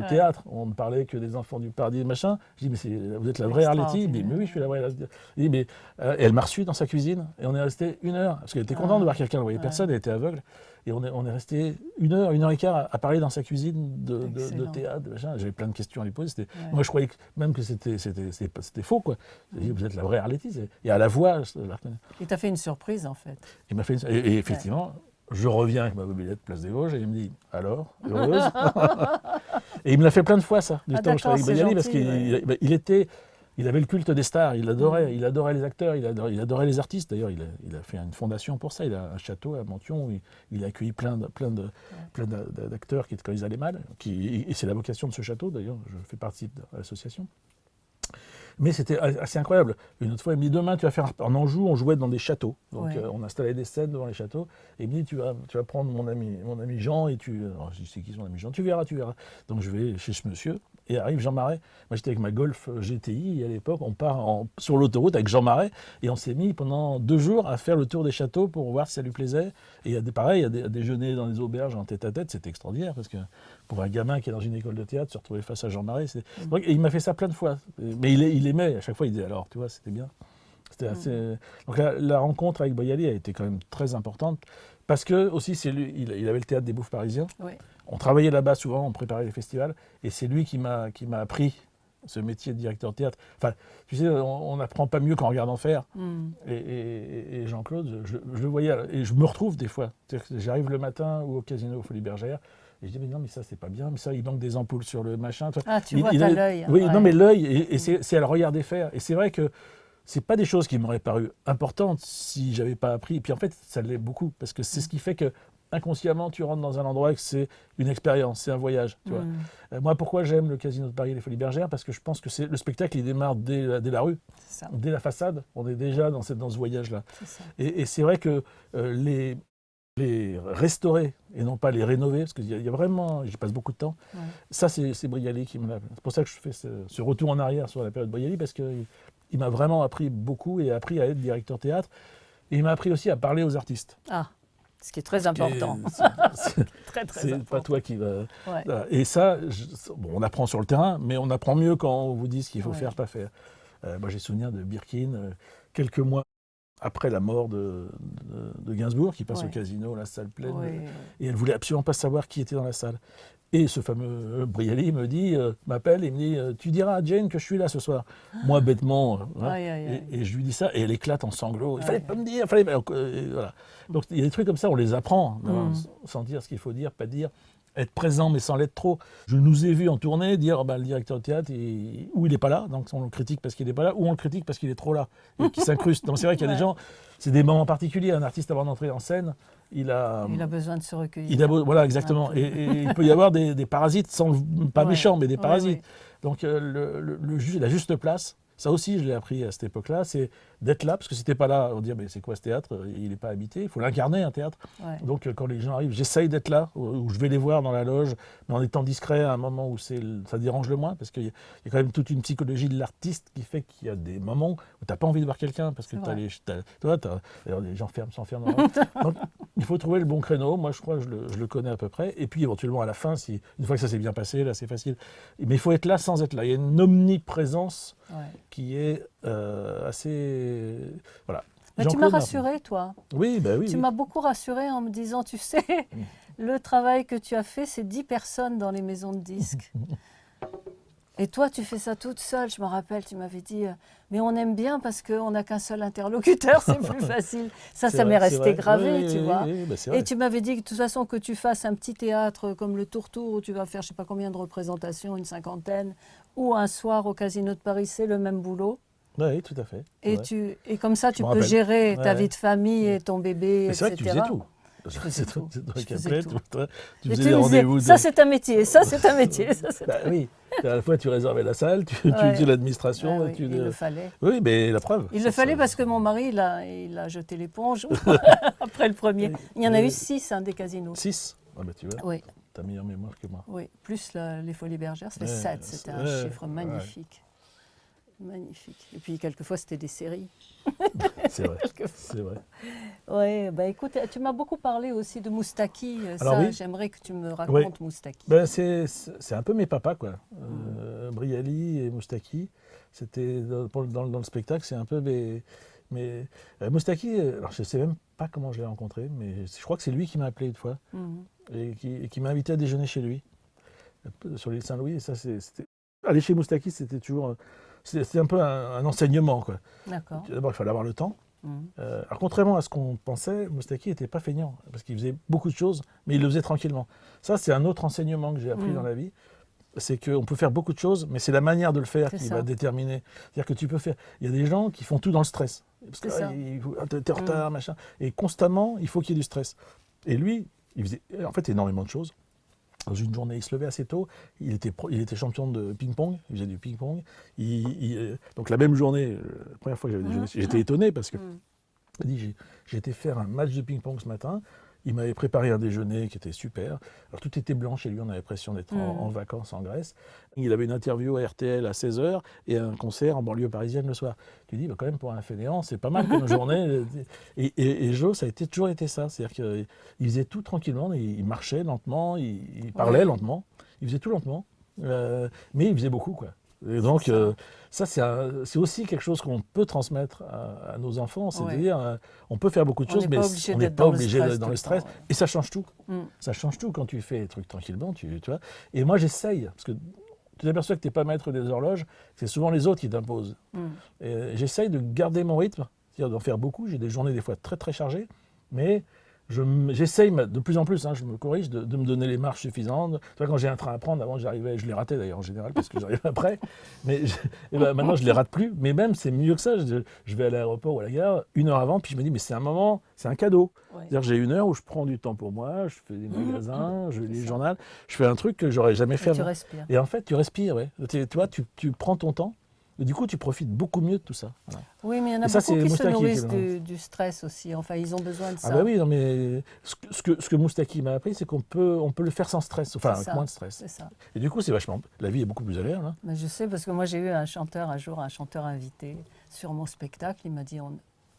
Speaker 2: théâtre, on ne parlait que des enfants du paradis, machin. Je dis, mais vous êtes la vraie Arletty? Mais oui, je suis la vraie Arletty. Et elle m'a reçu dans sa cuisine, et on est resté 1 heure, parce qu'elle était contente de voir quelqu'un, elle ne voyait personne, elle était aveugle, et on est resté 1 heure, 1 heure et quart à parler dans sa cuisine de théâtre, machin. J'avais plein de questions à lui poser. Moi, je croyais même que c'était faux, quoi. Je dis, vous êtes la vraie Arletty. Et à la voix, je la reconnais.
Speaker 1: Il t'a fait une surprise, en fait.
Speaker 2: Il m'a fait et effectivement... Je reviens avec ma mobilette Place des Vosges et il me dit « Alors, heureuse ?» Et il me l'a fait plein de fois, ça, du temps où je travaillais avec Brialy, parce qu'il avait le culte des stars, il adorait les acteurs, il adorait les artistes. D'ailleurs, il a fait une fondation pour ça, il a un château à Monthyon où il a accueilli plein d'acteurs quand ils allaient mal, et c'est la vocation de ce château, d'ailleurs, je fais partie de l'association. Mais c'était assez incroyable. Une autre fois, il me dit, demain, tu vas faire en Anjou, on jouait dans des châteaux. Donc, on installait des scènes devant les châteaux. Et il me dit, tu vas prendre mon ami Jean, et alors, je dis, c'est qui son ami Jean? Tu verras. Donc, je vais chez ce monsieur, et arrive Jean Marais. Moi, j'étais avec ma Golf GTI, et à l'époque, on part sur l'autoroute avec Jean Marais, et on s'est mis pendant 2 jours à faire le tour des châteaux pour voir si ça lui plaisait. Et il y a déjeuner dans les auberges en tête-à-tête, c'était extraordinaire, parce que pour un gamin qui est dans une école de théâtre, se retrouver face à Jean Marais, et il m'a fait ça plein de fois. Mais il aimait, à chaque fois il disait alors, tu vois, c'était bien. C'était assez... Donc la rencontre avec Boyali a été quand même très importante, parce que aussi c'est lui, il avait le théâtre des Bouffes parisiens. Oui. On travaillait là-bas souvent, on préparait les festivals, et c'est lui qui m'a appris ce métier de directeur de théâtre. Enfin, tu sais, on n'apprend pas mieux qu'en regardant faire. Et Jean-Claude, je le voyais, et je me retrouve des fois. J'arrive le matin ou au casino Folies Bergères, et je dis, mais non, mais ça, c'est pas bien, mais ça, il manque des ampoules sur le machin.
Speaker 1: Ah, tu vois, t'as l'œil.
Speaker 2: Oui, non, mais l'œil, et c'est à le regarder faire. Et c'est vrai que c'est pas des choses qui m'auraient paru importantes si j'avais pas appris. Et puis en fait, ça l'est beaucoup, parce que c'est ce qui fait que inconsciemment, tu rentres dans un endroit et que c'est une expérience, c'est un voyage. Tu vois. Moi, pourquoi j'aime le Casino de Paris et les Folies Bergères? Parce que je pense que le spectacle, il démarre dès la rue, dès la façade. On est déjà dans ce voyage-là. Et c'est vrai que les restaurer et non pas les rénover, parce qu'il y a vraiment, j'y passe beaucoup de temps. Ça, c'est Brialy qui me l'a. C'est pour ça que je fais ce retour en arrière sur la période Brialy, parce qu'il m'a vraiment appris beaucoup et appris à être directeur théâtre. Et il m'a appris aussi à parler aux artistes.
Speaker 1: Ah, ce qui est très important. Très
Speaker 2: c'est
Speaker 1: important.
Speaker 2: Pas toi qui va. Et ça, on apprend sur le terrain, mais on apprend mieux quand on vous dit ce qu'il faut faire, pas faire. Moi, j'ai souvenir de Birkin, quelques mois après la mort de Gainsbourg, qui passe au casino, la salle pleine, et elle voulait absolument pas savoir qui était dans la salle. Et ce fameux Brialy m'appelle et me dit « Tu diras à Jane que je suis là ce soir ». Moi, bêtement, et je lui dis ça, et elle éclate en sanglots. « Il fallait pas me dire, voilà. » Donc il y a des trucs comme ça, on les apprend, sans dire ce qu'il faut dire, pas dire. Être présent mais sans l'être trop. Je nous ai vus en tournée dire le directeur de théâtre, ou il n'est pas là, donc on le critique parce qu'il n'est pas là, ou on le critique parce qu'il est trop là, et qu'il s'incruste. Donc c'est vrai qu'il y a des gens, c'est des moments particuliers. Un artiste avant d'entrer en scène, il a besoin de se recueillir. Voilà, exactement. Et il peut y avoir des parasites, pas méchants, mais des parasites. Donc la juste place, ça aussi je l'ai appris à cette époque-là, c'est d'être là, parce que si t'es pas là, on dit mais c'est quoi ce théâtre, il n'est pas habité, il faut l'incarner un théâtre. Donc quand les gens arrivent, j'essaye d'être là, où je vais les voir dans la loge, mais en étant discret à un moment où ça dérange le moins, parce qu'il y a quand même toute une psychologie de l'artiste qui fait qu'il y a des moments où t'as pas envie de voir quelqu'un, parce que alors les gens s'enferment dans la... Donc il faut trouver le bon créneau, moi je crois que je le connais à peu près, et puis éventuellement à la fin, une fois que ça s'est bien passé, là c'est facile. Mais il faut être là sans être là, il y a une omniprésence qui est assez... Voilà.
Speaker 1: Mais tu m'as rassuré, toi.
Speaker 2: Oui.
Speaker 1: Tu m'as beaucoup rassuré en me disant, tu sais, le travail que tu as fait, c'est 10 personnes dans les maisons de disques. Et toi, tu fais ça toute seule. Je me rappelle, tu m'avais dit, mais on aime bien parce qu'on n'a qu'un seul interlocuteur, c'est plus facile. Ça m'est resté gravé, tu vois. Et tu m'avais dit que de toute façon, que tu fasses un petit théâtre comme le Tourtour, où tu vas faire je ne sais pas combien de représentations, une 50aine, ou un soir au Casino de Paris, c'est le même boulot.
Speaker 2: Oui, tout à fait.
Speaker 1: Et comme ça, tu peux gérer ta vie de famille et ton bébé, etc.
Speaker 2: C'est vrai que tu faisais tout.
Speaker 1: Je faisais tout.
Speaker 2: Tu faisais des rendez-vous.
Speaker 1: Ça, c'est un métier. Ça, c'est un métier.
Speaker 2: Oui. À la fois, tu réservais la salle, tu faisais l'administration.
Speaker 1: Il le fallait.
Speaker 2: Oui, mais la preuve.
Speaker 1: Il le fallait parce que mon mari, il a jeté l'éponge après le premier. Il y en a eu 6 des casinos.
Speaker 2: 6 tu vois.
Speaker 1: Oui.
Speaker 2: Tu as meilleure mémoire que moi.
Speaker 1: Oui, plus les Folies Bergères, ça fait 7. C'était un chiffre magnifique. Magnifique. Et puis, quelquefois, c'était des séries.
Speaker 2: C'est vrai. C'est vrai.
Speaker 1: Oui, écoute, tu m'as beaucoup parlé aussi de Moustaki. J'aimerais que tu me racontes Moustaki.
Speaker 2: C'est un peu mes papas, quoi. Brialy et Moustaki. C'était dans le spectacle, c'est un peu mes Moustaki, alors je ne sais même pas comment je l'ai rencontré, mais je crois que c'est lui qui m'a appelé une fois et qui m'a invité à déjeuner chez lui, sur l'île Saint-Louis. Et ça, aller chez Moustaki, c'était toujours... C'était un peu un enseignement, quoi.
Speaker 1: D'accord.
Speaker 2: D'abord, il fallait avoir le temps. Alors, contrairement à ce qu'on pensait, Moustaki n'était pas feignant, parce qu'il faisait beaucoup de choses, mais il le faisait tranquillement. Ça, c'est un autre enseignement que j'ai appris dans la vie. C'est qu'on peut faire beaucoup de choses, mais c'est la manière de le faire qui va déterminer. C'est-à-dire que tu peux faire... Il y a des gens qui font tout dans le stress. Parce que t'es en retard, machin. Et constamment, il faut qu'il y ait du stress. Et lui, il faisait en fait énormément de choses. Dans une journée, il se levait assez tôt, il était champion de ping-pong, il faisait du ping-pong. Donc la même journée, la première fois que j'avais déjeuné, j'étais étonné parce que il dit j'ai été faire un match de ping-pong ce matin, il m'avait préparé un déjeuner qui était super. Alors tout était blanc chez lui, on avait l'impression d'être en vacances en Grèce. Il avait une interview à RTL à 16h et un concert en banlieue parisienne le soir. Tu dis, quand même pour un fainéant, c'est pas mal comme journée. Et Jo, ça a toujours été ça. C'est-à-dire qu'il faisait tout tranquillement, il marchait lentement, il parlait lentement, il faisait tout lentement, mais il faisait beaucoup, quoi. Et donc, ça, c'est aussi quelque chose qu'on peut transmettre à nos enfants. C'est-à-dire, on peut faire beaucoup de choses, mais on n'est pas obligé d'être dans le stress. Et ça change tout. Ça change tout quand tu fais les trucs tranquillement. Tu vois. Et moi, j'essaye, parce que tu t'aperçois que tu n'es pas maître des horloges, c'est souvent les autres qui t'imposent. Et j'essaye de garder mon rythme, c'est-à-dire d'en faire beaucoup. J'ai des journées des fois très, très chargées, mais... J'essaye de plus en plus, je me corrige, de me donner les marches suffisantes. Tu vois, quand j'ai un train à prendre, avant j'arrivais, je les ratais d'ailleurs en général parce que j'arrivais après. Mais maintenant je les rate plus. Mais même c'est mieux que ça. Je vais à l'aéroport ou à la gare 1 heure avant, puis je me dis mais c'est un moment, c'est un cadeau. C'est-à-dire j'ai 1 heure où je prends du temps pour moi, je fais des magasins, je lis le journal, je fais un truc que j'aurais jamais fait.
Speaker 1: Tu respires.
Speaker 2: Et en fait tu respires, ouais. Tu vois, tu prends ton temps. Et du coup, tu profites beaucoup mieux de tout ça. Voilà.
Speaker 1: Oui, mais il y en a beaucoup qui se nourrissent du stress aussi. Enfin, ils ont besoin de ça.
Speaker 2: Ah bah oui, non, mais ce que Moustaki m'a appris, c'est qu'on peut le faire sans stress, enfin avec moins de stress.
Speaker 1: C'est ça.
Speaker 2: Et du coup, c'est vachement... La vie est beaucoup plus agréable. Hein.
Speaker 1: Mais je sais, parce que moi, j'ai eu un chanteur invité sur mon spectacle. Il m'a dit, on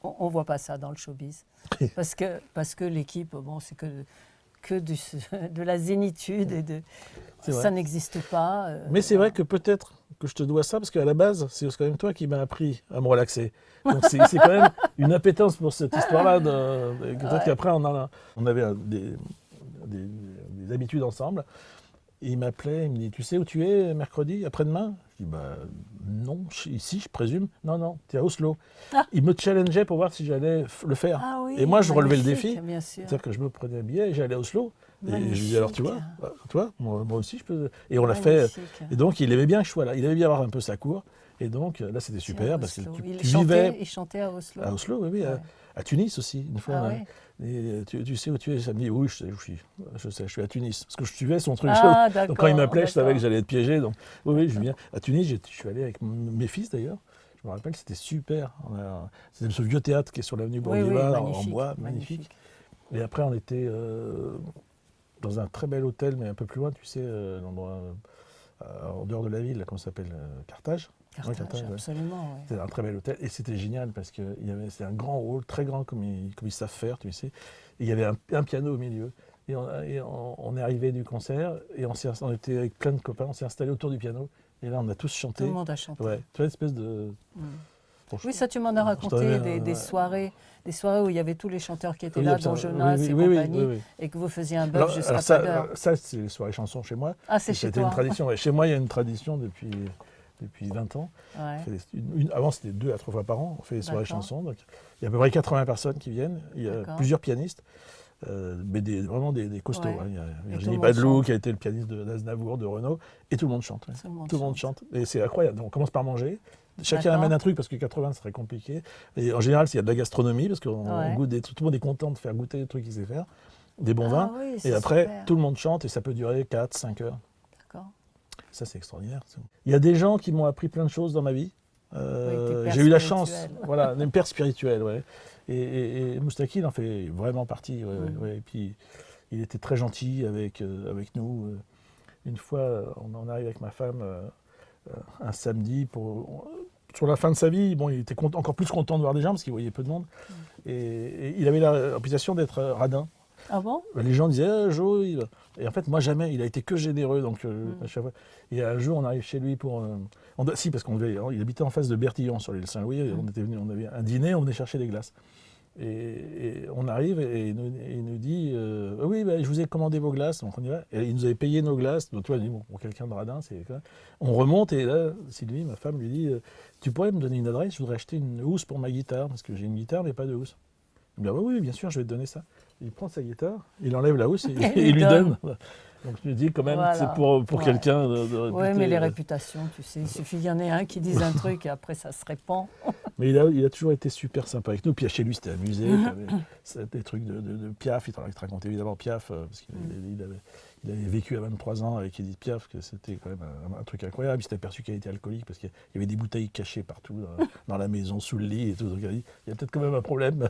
Speaker 1: ne voit pas ça dans le showbiz. parce que l'équipe, c'est que de la zénitude et ça n'existe pas.
Speaker 2: Mais c'est vrai que peut-être, que je te dois ça, parce qu'à la base, c'est quand même toi qui m'as appris à me relaxer. Donc c'est quand même une appétence pour cette histoire-là. Peut-être qu'après, on avait des habitudes ensemble. Et il m'appelait, il me dit, tu sais où tu es mercredi, après-demain? Je dis, bah non, ici je présume. Non, tu es à Oslo. Il me challengeait pour voir si j'allais le faire.
Speaker 1: Ah oui,
Speaker 2: et moi, je relevais le défi.
Speaker 1: Bien sûr.
Speaker 2: C'est-à-dire que je me prenais un billet et j'allais à Oslo. Et je lui dis, alors tu vois, toi, moi aussi je peux. Et on l'a fait. Et donc il aimait bien que je sois là. Il aimait bien avoir un peu sa cour. Et donc là, c'était super parce que tu vivais.
Speaker 1: Il chantait à Oslo.
Speaker 2: À Oslo, oui. À Tunis aussi, une fois. Et tu sais où tu es? Ça me dit, oui, je sais, je suis à Tunis. Parce que je suivais son truc. Donc quand il m'appelait, je savais que j'allais être piégé. Donc oui, je viens. À Tunis, je suis allé avec mes fils d'ailleurs. Je me rappelle, c'était super. C'était ce vieux théâtre qui est sur l'avenue Bourguiba, en bois, magnifique. Et après, on était dans un très bel hôtel, mais un peu plus loin, tu sais, l'endroit en dehors de la ville, comment ça s'appelle, Carthage.
Speaker 1: Carthage, absolument. Ouais.
Speaker 2: C'était un très bel hôtel et c'était génial parce que c'était un grand hall, très grand comme ils savent faire, tu sais. Et il y avait un piano au milieu. Et on est arrivé du concert et on était avec plein de copains, on s'est installé autour du piano. Et là, on a tous chanté.
Speaker 1: Tout le monde a chanté.
Speaker 2: Ouais, tu vois, une espèce de...
Speaker 1: Oui, ça, tu m'en as raconté, des soirées où il y y avait tous les chanteurs qui étaient là, dont Jonas et compagnie, et que vous faisiez un bœuf jusqu'à pas d'heure.
Speaker 2: Ça, c'est les soirées chansons chez moi.
Speaker 1: Ah, c'est chez toi.
Speaker 2: C'était une tradition. Ouais. Chez moi, il y a une tradition depuis 20 ans.
Speaker 1: Ouais.
Speaker 2: Avant, c'était 2 à 3 fois par an. On fait des soirées chansons. Donc, il y a à peu près 80 personnes qui viennent. Il y a plusieurs pianistes. Mais vraiment des costauds. Ouais. Il y a Virginie Badelou qui a été le pianiste d'Aznavour, de Renaud, et tout le monde chante. Ouais. Tout le monde chante. Et c'est incroyable. Donc, on commence par manger. Chacun amène un truc parce que 80 serait compliqué. Et en général, il y a de la gastronomie parce qu'on goûte tout le monde est content de faire goûter des trucs qu'il sait faire, des bons vins.
Speaker 1: Oui,
Speaker 2: et après,
Speaker 1: super.
Speaker 2: tout le monde chante et ça peut durer 4-5 heures.
Speaker 1: D'accord.
Speaker 2: Ça, c'est extraordinaire. Il y a des gens qui m'ont appris plein de choses dans ma vie. J'ai eu la chance, voilà, un père spirituel, ouais. Et Moustaki, il en fait vraiment partie. Ouais. Et puis, il était très gentil avec nous. Une fois, on arrive avec ma femme un samedi sur la fin de sa vie. Bon, il était encore plus content de voir des gens parce qu'il voyait peu de monde. Et il avait la réputation d'être radin.
Speaker 1: Ah bon?
Speaker 2: Les gens disaient Jo, et en fait moi jamais, il a été que généreux. Donc à chaque fois. Et un jour on arrive chez lui pour parce il habitait en face de Bertillon sur l'île Saint-Louis. On avait un dîner, on venait chercher des glaces. Et on arrive et il nous dit oui, je vous ai commandé vos glaces, donc on y va. Et il nous avait payé nos glaces. Donc tu vois, pour quelqu'un de radin, c'est quoi. On remonte et là Sylvie, ma femme, lui dit tu pourrais me donner une adresse, je voudrais acheter une housse pour ma guitare parce que j'ai une guitare mais pas de housse. Il me dit oui, bien sûr, je vais te donner ça. Il prend sa guitare, il enlève la housse et il lui donne. Donc je me dis quand même, c'est pour quelqu'un de
Speaker 1: oui, mais les réputations, tu sais, il suffit qu'il y en ait un qui dise un truc et après ça se répand.
Speaker 2: Mais il a toujours été super sympa avec nous. Puis chez lui, c'était amusé. C'était des trucs de Piaf. Il te racontait évidemment Piaf, parce qu'il avait vécu à 23 ans avec Edith Piaf, que c'était quand même un truc incroyable. Il s'était aperçu qu'elle était alcoolique parce qu'il y avait des bouteilles cachées partout dans la maison, sous le lit et tout. Donc il y a peut-être quand même un problème.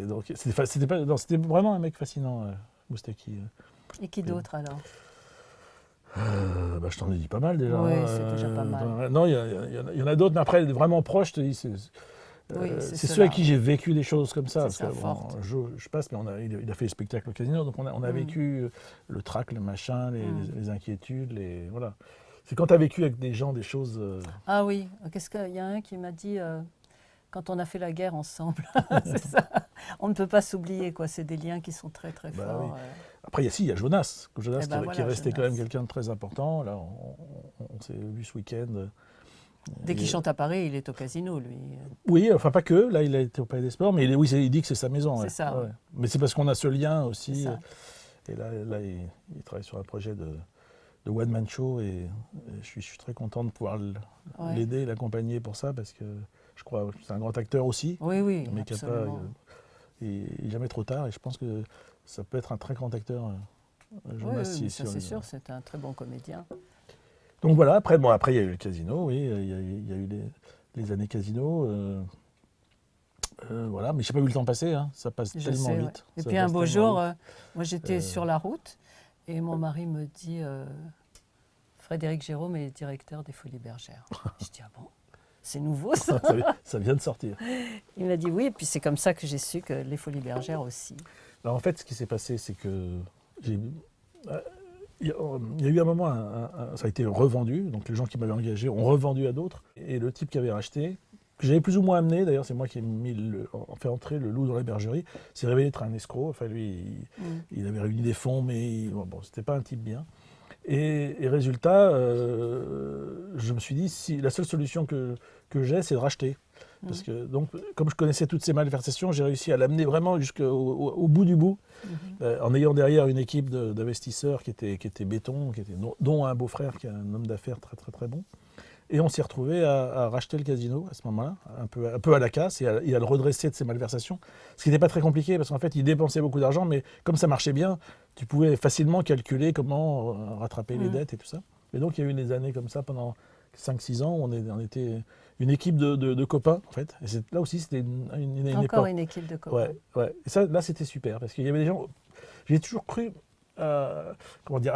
Speaker 2: Et donc c'était vraiment un mec fascinant, Moustaki.
Speaker 1: Et qui d'autre alors?
Speaker 2: Je t'en ai dit pas mal déjà.
Speaker 1: Oui, c'est déjà pas mal.
Speaker 2: Non, il y en a d'autres, mais après, vraiment proches, je te dis, c'est ceux avec qui j'ai vécu des choses comme ça. Parce que, je passe, mais il a fait les spectacles au Casino, donc on a vécu le trac, le machin, les inquiétudes, voilà. C'est quand tu as vécu avec des gens des choses...
Speaker 1: Ah oui, il y a un qui m'a dit... Quand on a fait la guerre ensemble, c'est ça. On ne peut pas s'oublier, quoi. C'est des liens qui sont très très forts. Oui.
Speaker 2: Après, il y a Jonas, qui est resté quand même quelqu'un de très important. Là, on s'est vu ce week-end.
Speaker 1: Dès qu'il chante à Paris, il est au Casino, lui.
Speaker 2: Oui, enfin pas que. Là, il a été au Palais des Sports, mais il dit que c'est sa maison.
Speaker 1: C'est ça. Ouais.
Speaker 2: Mais c'est parce qu'on a ce lien aussi. Et là, il travaille sur un projet de one-man show et je suis très content de pouvoir l'aider, l'accompagner pour ça, parce que je crois que c'est un grand acteur aussi.
Speaker 1: Oui,
Speaker 2: mais
Speaker 1: absolument.
Speaker 2: Il n'est jamais trop tard et je pense que ça peut être un très grand acteur. Jonas,
Speaker 1: ça c'est sûr, c'est un très bon comédien.
Speaker 2: Donc voilà, après il y a eu le Casino, oui, il y a eu les années Casino. Voilà, mais je n'ai pas vu le temps passer, hein. Ça passe tellement vite.
Speaker 1: Et puis un beau jour, moi j'étais sur la route et mon mari me dit Frédéric Jérôme est directeur des Folies Bergères. Je dis ah bon, c'est nouveau ça.
Speaker 2: Ça vient de sortir.
Speaker 1: Il m'a dit oui, et puis c'est comme ça que j'ai su que les Folies Bergères aussi.
Speaker 2: Alors en fait, ce qui s'est passé, c'est que il y a eu un moment, ça a été revendu, donc les gens qui m'avaient engagé ont revendu à d'autres, et le type qui avait racheté, que j'avais plus ou moins amené, d'ailleurs c'est moi qui ai fait entrer le loup dans la bergerie, s'est révélé être un escroc. Enfin lui, il avait réuni des fonds, mais c'était pas un type bien. Et résultat, je me suis dit, si la seule solution que j'ai, c'est de racheter. Parce que, donc, comme je connaissais toutes ces malversations, j'ai réussi à l'amener vraiment jusqu'au bout du bout, en ayant derrière une équipe d'investisseurs qui était béton, dont un beau-frère qui est un homme d'affaires très très très bon. Et on s'est retrouvé à racheter le casino à ce moment-là, un peu à la casse, et à le redresser de ses malversations. Ce qui n'était pas très compliqué, parce qu'en fait, il dépensait beaucoup d'argent, mais comme ça marchait bien, tu pouvais facilement calculer comment rattraper les dettes et tout ça. Et donc, il y a eu des années comme ça, pendant 5-6 ans, on était une équipe de copains, en fait. Et là aussi, c'était
Speaker 1: encore une équipe de copains.
Speaker 2: Ouais. Et ça, là, c'était super, parce qu'il y avait des gens... J'ai toujours cru... à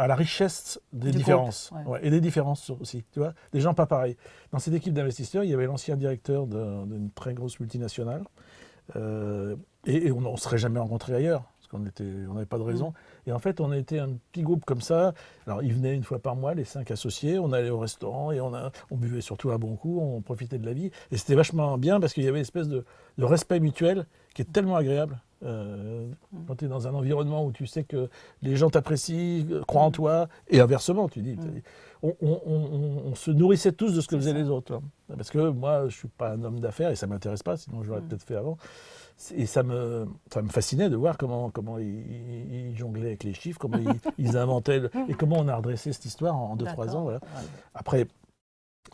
Speaker 2: la richesse des différences. Et des différences aussi, tu vois, des gens pas pareils. Dans cette équipe d'investisseurs, il y avait l'ancien directeur d'une très grosse multinationale, et on ne serait jamais rencontrés ailleurs, parce qu'on n'avait pas de raison. Et en fait, on était un petit groupe comme ça. Alors, ils venaient une fois par mois, les 5 associés, on allait au restaurant, et on buvait surtout un bon coup, on profitait de la vie. Et c'était vachement bien, parce qu'il y avait une espèce de respect mutuel qui est tellement agréable. Quand tu es dans un environnement où tu sais que les gens t'apprécient, croient en toi, et inversement, tu dis, on se nourrissait tous de ce que faisaient les autres. Hein. Parce que moi, je ne suis pas un homme d'affaires, et ça ne m'intéresse pas, sinon je l'aurais peut-être fait avant. Et ça me fascinait de voir comment ils jonglaient avec les chiffres, comment ils inventaient, et comment on a redressé cette histoire en 2-3 ans. Voilà. Après,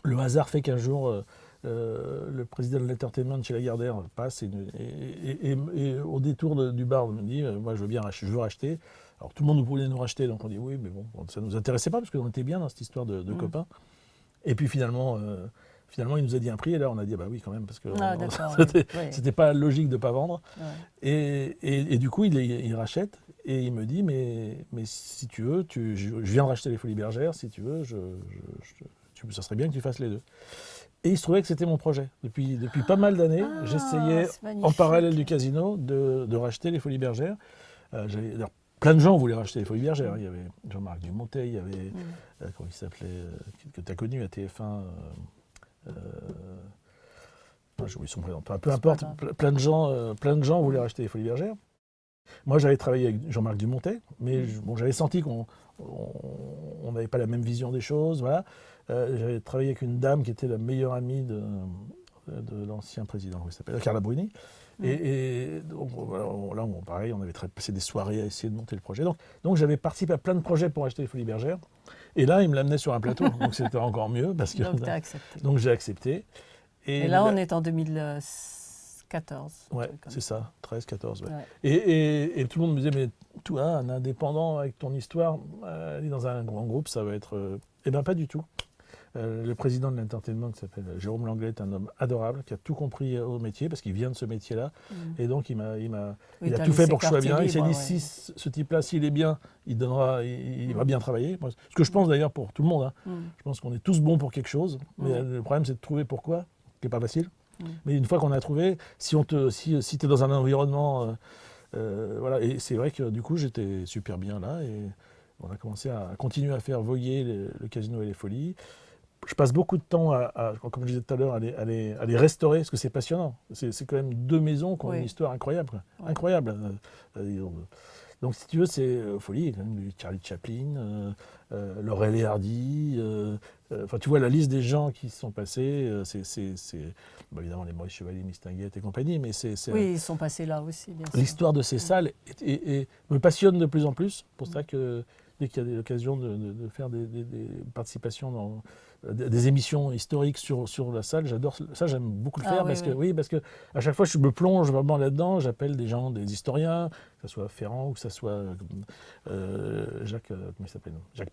Speaker 2: le hasard fait qu'un jour... le président de l'entertainment chez Lagardère passe et au détour du bar, on me dit moi je veux racheter. Alors tout le monde voulait nous racheter, donc on dit oui, mais bon, ça ne nous intéressait pas parce qu'on était bien dans cette histoire de copains. Et puis finalement, il nous a dit un prix, et là on a dit bah oui quand même, parce que c'était pas logique de ne pas vendre. Ouais. Et du coup il rachète, et il me dit mais si tu veux, je viens de racheter les Folies Bergères, si tu veux, ça serait bien que tu fasses les deux. Et il se trouvait que c'était mon projet. Depuis pas mal d'années, j'essayais, en parallèle du casino, de racheter les Folies Bergères. Plein de gens voulaient racheter les Folies Bergères. Il y avait Jean-Marc Dumontet, il y avait, comment il s'appelait, que tu as connu à TF1. J'ai oublié son prénom. Peu importe, plein de gens voulaient racheter les Folies Bergères. Moi, j'avais travaillé avec Jean-Marc Dumontet, mais j'avais senti qu'on n'avait pas la même vision des choses. Voilà. J'avais travaillé avec une dame qui était la meilleure amie de l'ancien président, qui s'appelle Carla Bruni. Et donc, là, pareil, on avait passé des soirées à essayer de monter le projet. Donc j'avais participé à plein de projets pour acheter les Folies Bergères. Et là, il me l'amenait sur un plateau, donc c'était encore mieux. Parce que, donc j'ai accepté.
Speaker 1: Et là, on est en 2014.
Speaker 2: Ouais, c'est ça, 13, 14. Ouais. Et tout le monde me disait, mais toi, un indépendant avec ton histoire, aller dans un grand groupe, ça va être... Eh bien, pas du tout. Le président de l'entertainment, qui s'appelle Jérôme Langlais, est un homme adorable, qui a tout compris au métier, parce qu'il vient de ce métier-là. Et donc, il a tout fait pour que je sois bien. Il s'est dit, si ce type-là, s'il est bien, il va bien travailler. Ce que je pense d'ailleurs pour tout le monde. Hein. Je pense qu'on est tous bons pour quelque chose. Mais le problème, c'est de trouver pourquoi, qui n'est pas facile. Mais une fois qu'on a trouvé, si tu es dans un environnement... voilà. Et c'est vrai que du coup, j'étais super bien là. Et on a commencé à continuer à faire voguer le casino et les folies. Je passe beaucoup de temps, comme je disais tout à l'heure, à les restaurer, parce que c'est passionnant. C'est quand même 2 maisons qui ont une histoire incroyable. Incroyable. Donc, si tu veux, c'est folie. Quand même du Charlie Chaplin, Laurel et Hardy. Enfin, tu vois la liste des gens qui se sont passés. Évidemment, les Maurice Chevalier, Mistinguett et compagnie. Mais
Speaker 1: ils sont passés là aussi, bien sûr.
Speaker 2: L'histoire de ces salles me passionne de plus en plus. Pour ça que dès qu'il y a l'occasion de faire des participations dans des émissions historiques sur la salle, j'adore ça, j'aime beaucoup le faire parce que à chaque fois je me plonge vraiment là-dedans, j'appelle des gens, des historiens, que ce soit Ferrand ou que ce soit Jacques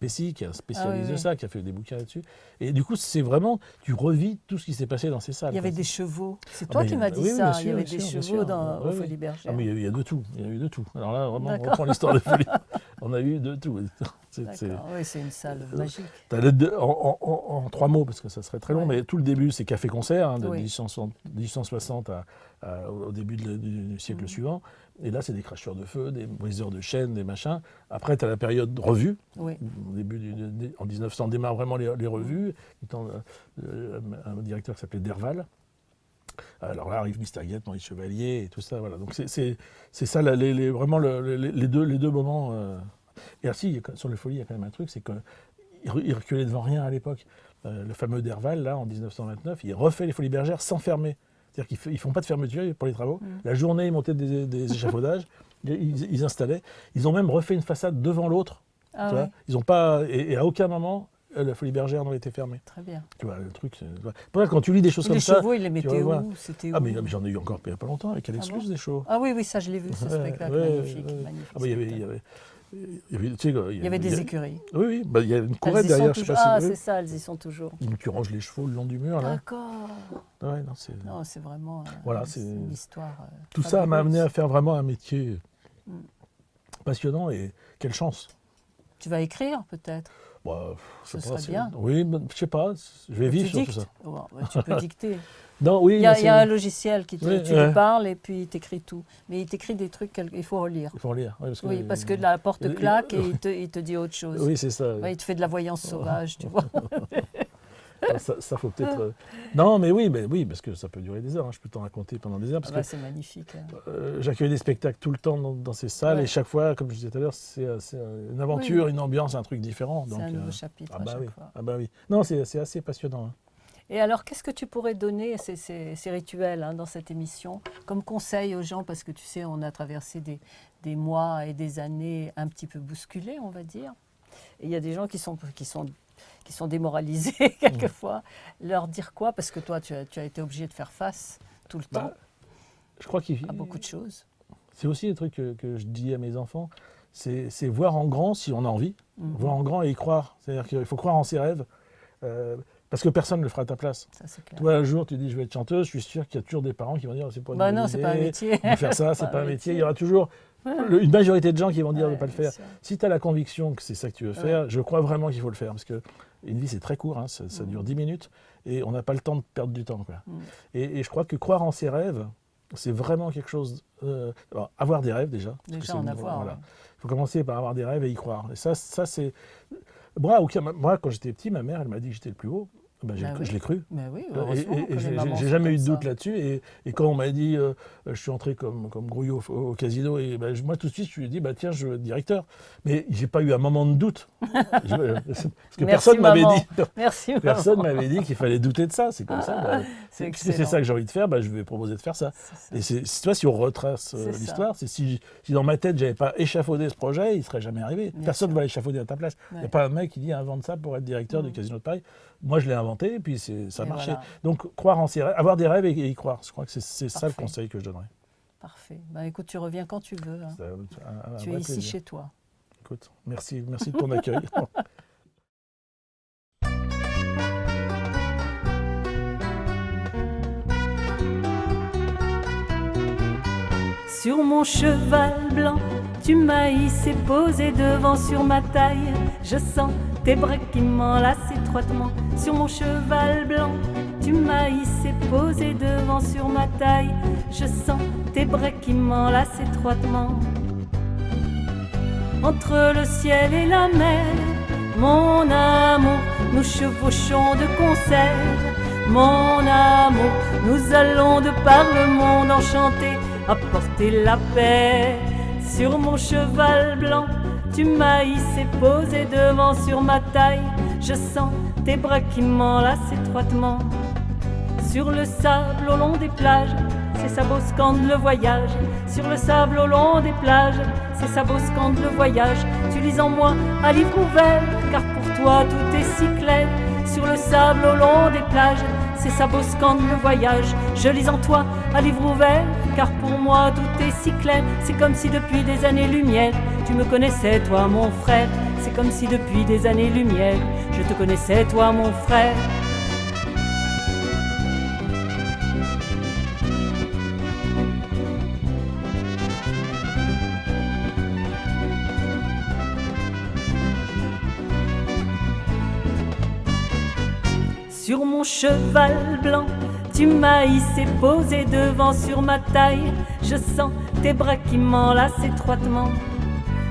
Speaker 2: Pessy, qui est un spécialiste de ça, qui a fait des bouquins là-dessus. Et du coup, c'est vraiment, tu revis tout ce qui s'est passé dans ces salles.
Speaker 1: Il y avait des chevaux. C'est toi qui m'as dit ça. Il y avait des chevaux aux Folies Bergères.
Speaker 2: Mais il y a de tout. Il y a eu de tout. Alors là, vraiment, on reprend l'histoire des Folies. On a eu de tout.
Speaker 1: Oui, c'est une salle magique.
Speaker 2: En 3 mots, parce que ça serait très long, mais tout le début, c'est café-concert, de 1860 au début du siècle suivant. Et là, c'est des cracheurs de feu, des briseurs de chaînes, des machins. Après, tu as la période revue. Au début, en 1900, on démarre vraiment les revues. Un directeur qui s'appelait Derval. Alors là arrive Mistarguette, Maurice Chevalier et tout ça. Voilà. Donc c'est ça vraiment les deux moments. Et ainsi, sur les Folies, il y a quand même un truc, c'est qu'il reculait devant rien à l'époque. Le fameux Derval, là, en 1929, il refait les Folies Bergères sans fermer. C'est-à-dire qu'ils ne font pas de fermeture pour les travaux. La journée, ils montaient des échafaudages, ils installaient. Ils ont même refait une façade devant l'autre. Ah ouais. Ils n'ont pas... Et à aucun moment... la Folie Bergère n'a été fermée.
Speaker 1: Très bien.
Speaker 2: Tu vois, le truc. Quand tu lis des choses comme ça.
Speaker 1: Les chevaux, ils les mettaient où? C'était où?
Speaker 2: Ah, mais j'en ai eu encore il n'y a pas longtemps avec Alex Luce, des chevaux.
Speaker 1: Ah oui, ça, je l'ai vu, ce spectacle. Magnifique.
Speaker 2: Ah,
Speaker 1: il y avait des écuries.
Speaker 2: Oui, il y a une courette derrière.
Speaker 1: C'est ça, elles y sont toujours.
Speaker 2: Tu ranges les chevaux le long du mur, là.
Speaker 1: D'accord.
Speaker 2: Ouais,
Speaker 1: non, c'est vraiment une histoire.
Speaker 2: Tout ça m'a amené à faire vraiment un métier passionnant et quelle chance.
Speaker 1: Tu vas écrire, peut-être? Ce serait bien.
Speaker 2: Oui, je ne sais pas. Je vais vivre sur tout ça.
Speaker 1: Tu peux dicter.
Speaker 2: Non, oui,
Speaker 1: il y a un logiciel qui tu lui parles et puis il t'écrit tout. Mais il t'écrit des trucs qu'il faut relire.
Speaker 2: Il faut relire.
Speaker 1: Oui, parce que la porte claque et il te dit autre chose.
Speaker 2: Oui, c'est ça.
Speaker 1: Il te fait de la voyance sauvage, tu vois.
Speaker 2: Ça faut peut-être. Non, mais oui, parce que ça peut durer des heures. Je peux t'en raconter pendant des heures.
Speaker 1: C'est magnifique.
Speaker 2: J'accueille des spectacles tout le temps dans ces salles et chaque fois, comme je disais tout à l'heure, c'est une aventure, une ambiance, un truc différent.
Speaker 1: C'est un nouveau chapitre à chaque fois.
Speaker 2: Ah bah oui. Non, c'est assez passionnant.
Speaker 1: Et alors, qu'est-ce que tu pourrais donner, ces rituels dans cette émission, comme conseil aux gens? Parce que tu sais, on a traversé des mois et des années un petit peu bousculés, on va dire. Et il y a des gens qui sont démoralisés quelquefois. Leur dire quoi? Parce que toi, tu as été obligé de faire face tout le temps
Speaker 2: je crois
Speaker 1: à beaucoup de choses.
Speaker 2: C'est aussi des trucs que je dis à mes enfants, c'est voir en grand si on a envie, voir en grand et y croire. C'est-à-dire qu'il faut croire en ses rêves. Parce que personne ne le fera à ta place.
Speaker 1: Ça, c'est clair.
Speaker 2: Toi, un jour, tu dis je vais être chanteuse, je suis sûr qu'il y a toujours des parents qui vont dire c'est pas une bonne idée,
Speaker 1: c'est pas un métier.
Speaker 2: Faire ça, c'est pas un métier. Il y aura toujours une majorité de gens qui vont dire de ne pas le faire. Si tu as la conviction que c'est ça que tu veux faire, je crois vraiment qu'il faut le faire. Parce qu'une vie, c'est très court, ça dure 10 minutes et on n'a pas le temps de perdre du temps. Et je crois que croire en ses rêves, c'est vraiment quelque chose. Avoir des rêves déjà.
Speaker 1: Déjà en avoir.
Speaker 2: Il faut commencer par avoir des rêves et y croire. Et ça c'est. Moi, quand j'étais petit, ma mère, elle m'a dit que j'étais le plus haut. Je l'ai cru.
Speaker 1: Mais oui,
Speaker 2: et j'ai jamais eu de doute là-dessus. Et quand on m'a dit, je suis entré comme grouillot au casino, et moi tout de suite, je lui ai dit, tiens, je veux être directeur. Mais j'ai pas eu un moment de doute. Parce que personne m'avait dit. Personne m'avait dit qu'il fallait douter de ça. C'est comme ça. C'est ça que j'ai envie de faire. Je vais proposer de faire ça. Et si on retrace l'histoire, c'est si dans ma tête j'avais pas échafaudé ce projet, il serait jamais arrivé. Personne ne va l'échafauder à ta place. Il n'y a pas un mec qui dit invente ça pour être directeur du Casino de Paris. Moi, je l'ai inventé et puis ça a marché. Voilà. Donc, croire en ses rêves, avoir des rêves et y croire. Je crois que c'est ça le conseil que je donnerais.
Speaker 1: Parfait. Écoute, tu reviens quand tu veux. Tu es ici
Speaker 2: plaisir.
Speaker 1: Chez toi.
Speaker 2: Écoute, merci de ton accueil.
Speaker 1: Sur mon cheval blanc, tu m'as hissé posé devant sur ma taille. Je sens tes bras qui m'enlacent étroitement. Sur mon cheval blanc, tu m'as hissé posé devant sur ma taille. Je sens tes bras qui m'enlacent étroitement. Entre le ciel et la mer, mon amour, nous chevauchons de concert. Mon amour, nous allons de par le monde enchanté apporter la paix. Sur mon cheval blanc, tu m'as hissé posé devant sur ma taille. Je sens tes bras qui m'enlacent étroitement. Sur le sable au long des plages, ses sabots scandent le voyage. Sur le sable au long des plages, ses sabots scandent le voyage. Tu lis en moi à livre ouvert, car pour toi tout est si clair. Sur le sable au long des plages, ses sabots scandent le voyage. Je lis en toi à livre ouvert, car pour moi tout est si clair. C'est comme si depuis des années-lumière, tu me connaissais toi mon frère. C'est comme si depuis des années-lumière, je te connaissais toi mon frère. Sur mon cheval blanc, tu m'as hissé, posé devant sur ma taille. Je sens tes bras qui m'enlacent étroitement.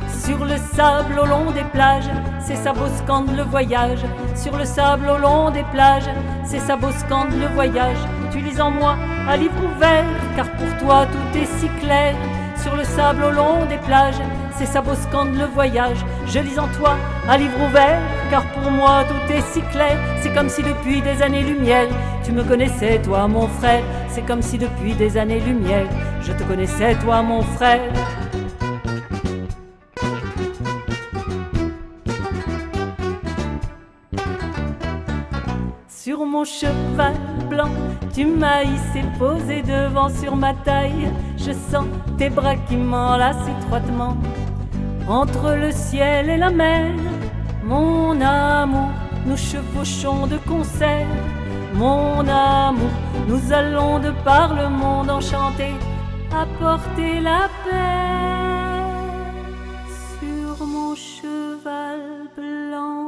Speaker 1: Sur le sable au long des plages, c'est ça beau scande le voyage. Sur le sable au long des plages, c'est ça beau scande le voyage. Tu lis en moi à livre ouvert, car pour toi tout est si clair. Sur le sable au long des plages, c'est ça beau scande le voyage. Je lis en toi à livre ouvert, car pour moi tout est si clair. C'est comme si depuis des années-lumière, tu me connaissais toi mon frère. C'est comme si depuis des années-lumière, je te connaissais toi mon frère. Sur mon cheval blanc, tu m'as hissé, posé devant sur ma taille. Je sens tes bras qui m'enlacent étroitement. Entre le ciel et la mer, mon amour, nous chevauchons de concert. Mon amour, nous allons de par le monde enchanté, apporter la paix. Sur mon cheval blanc.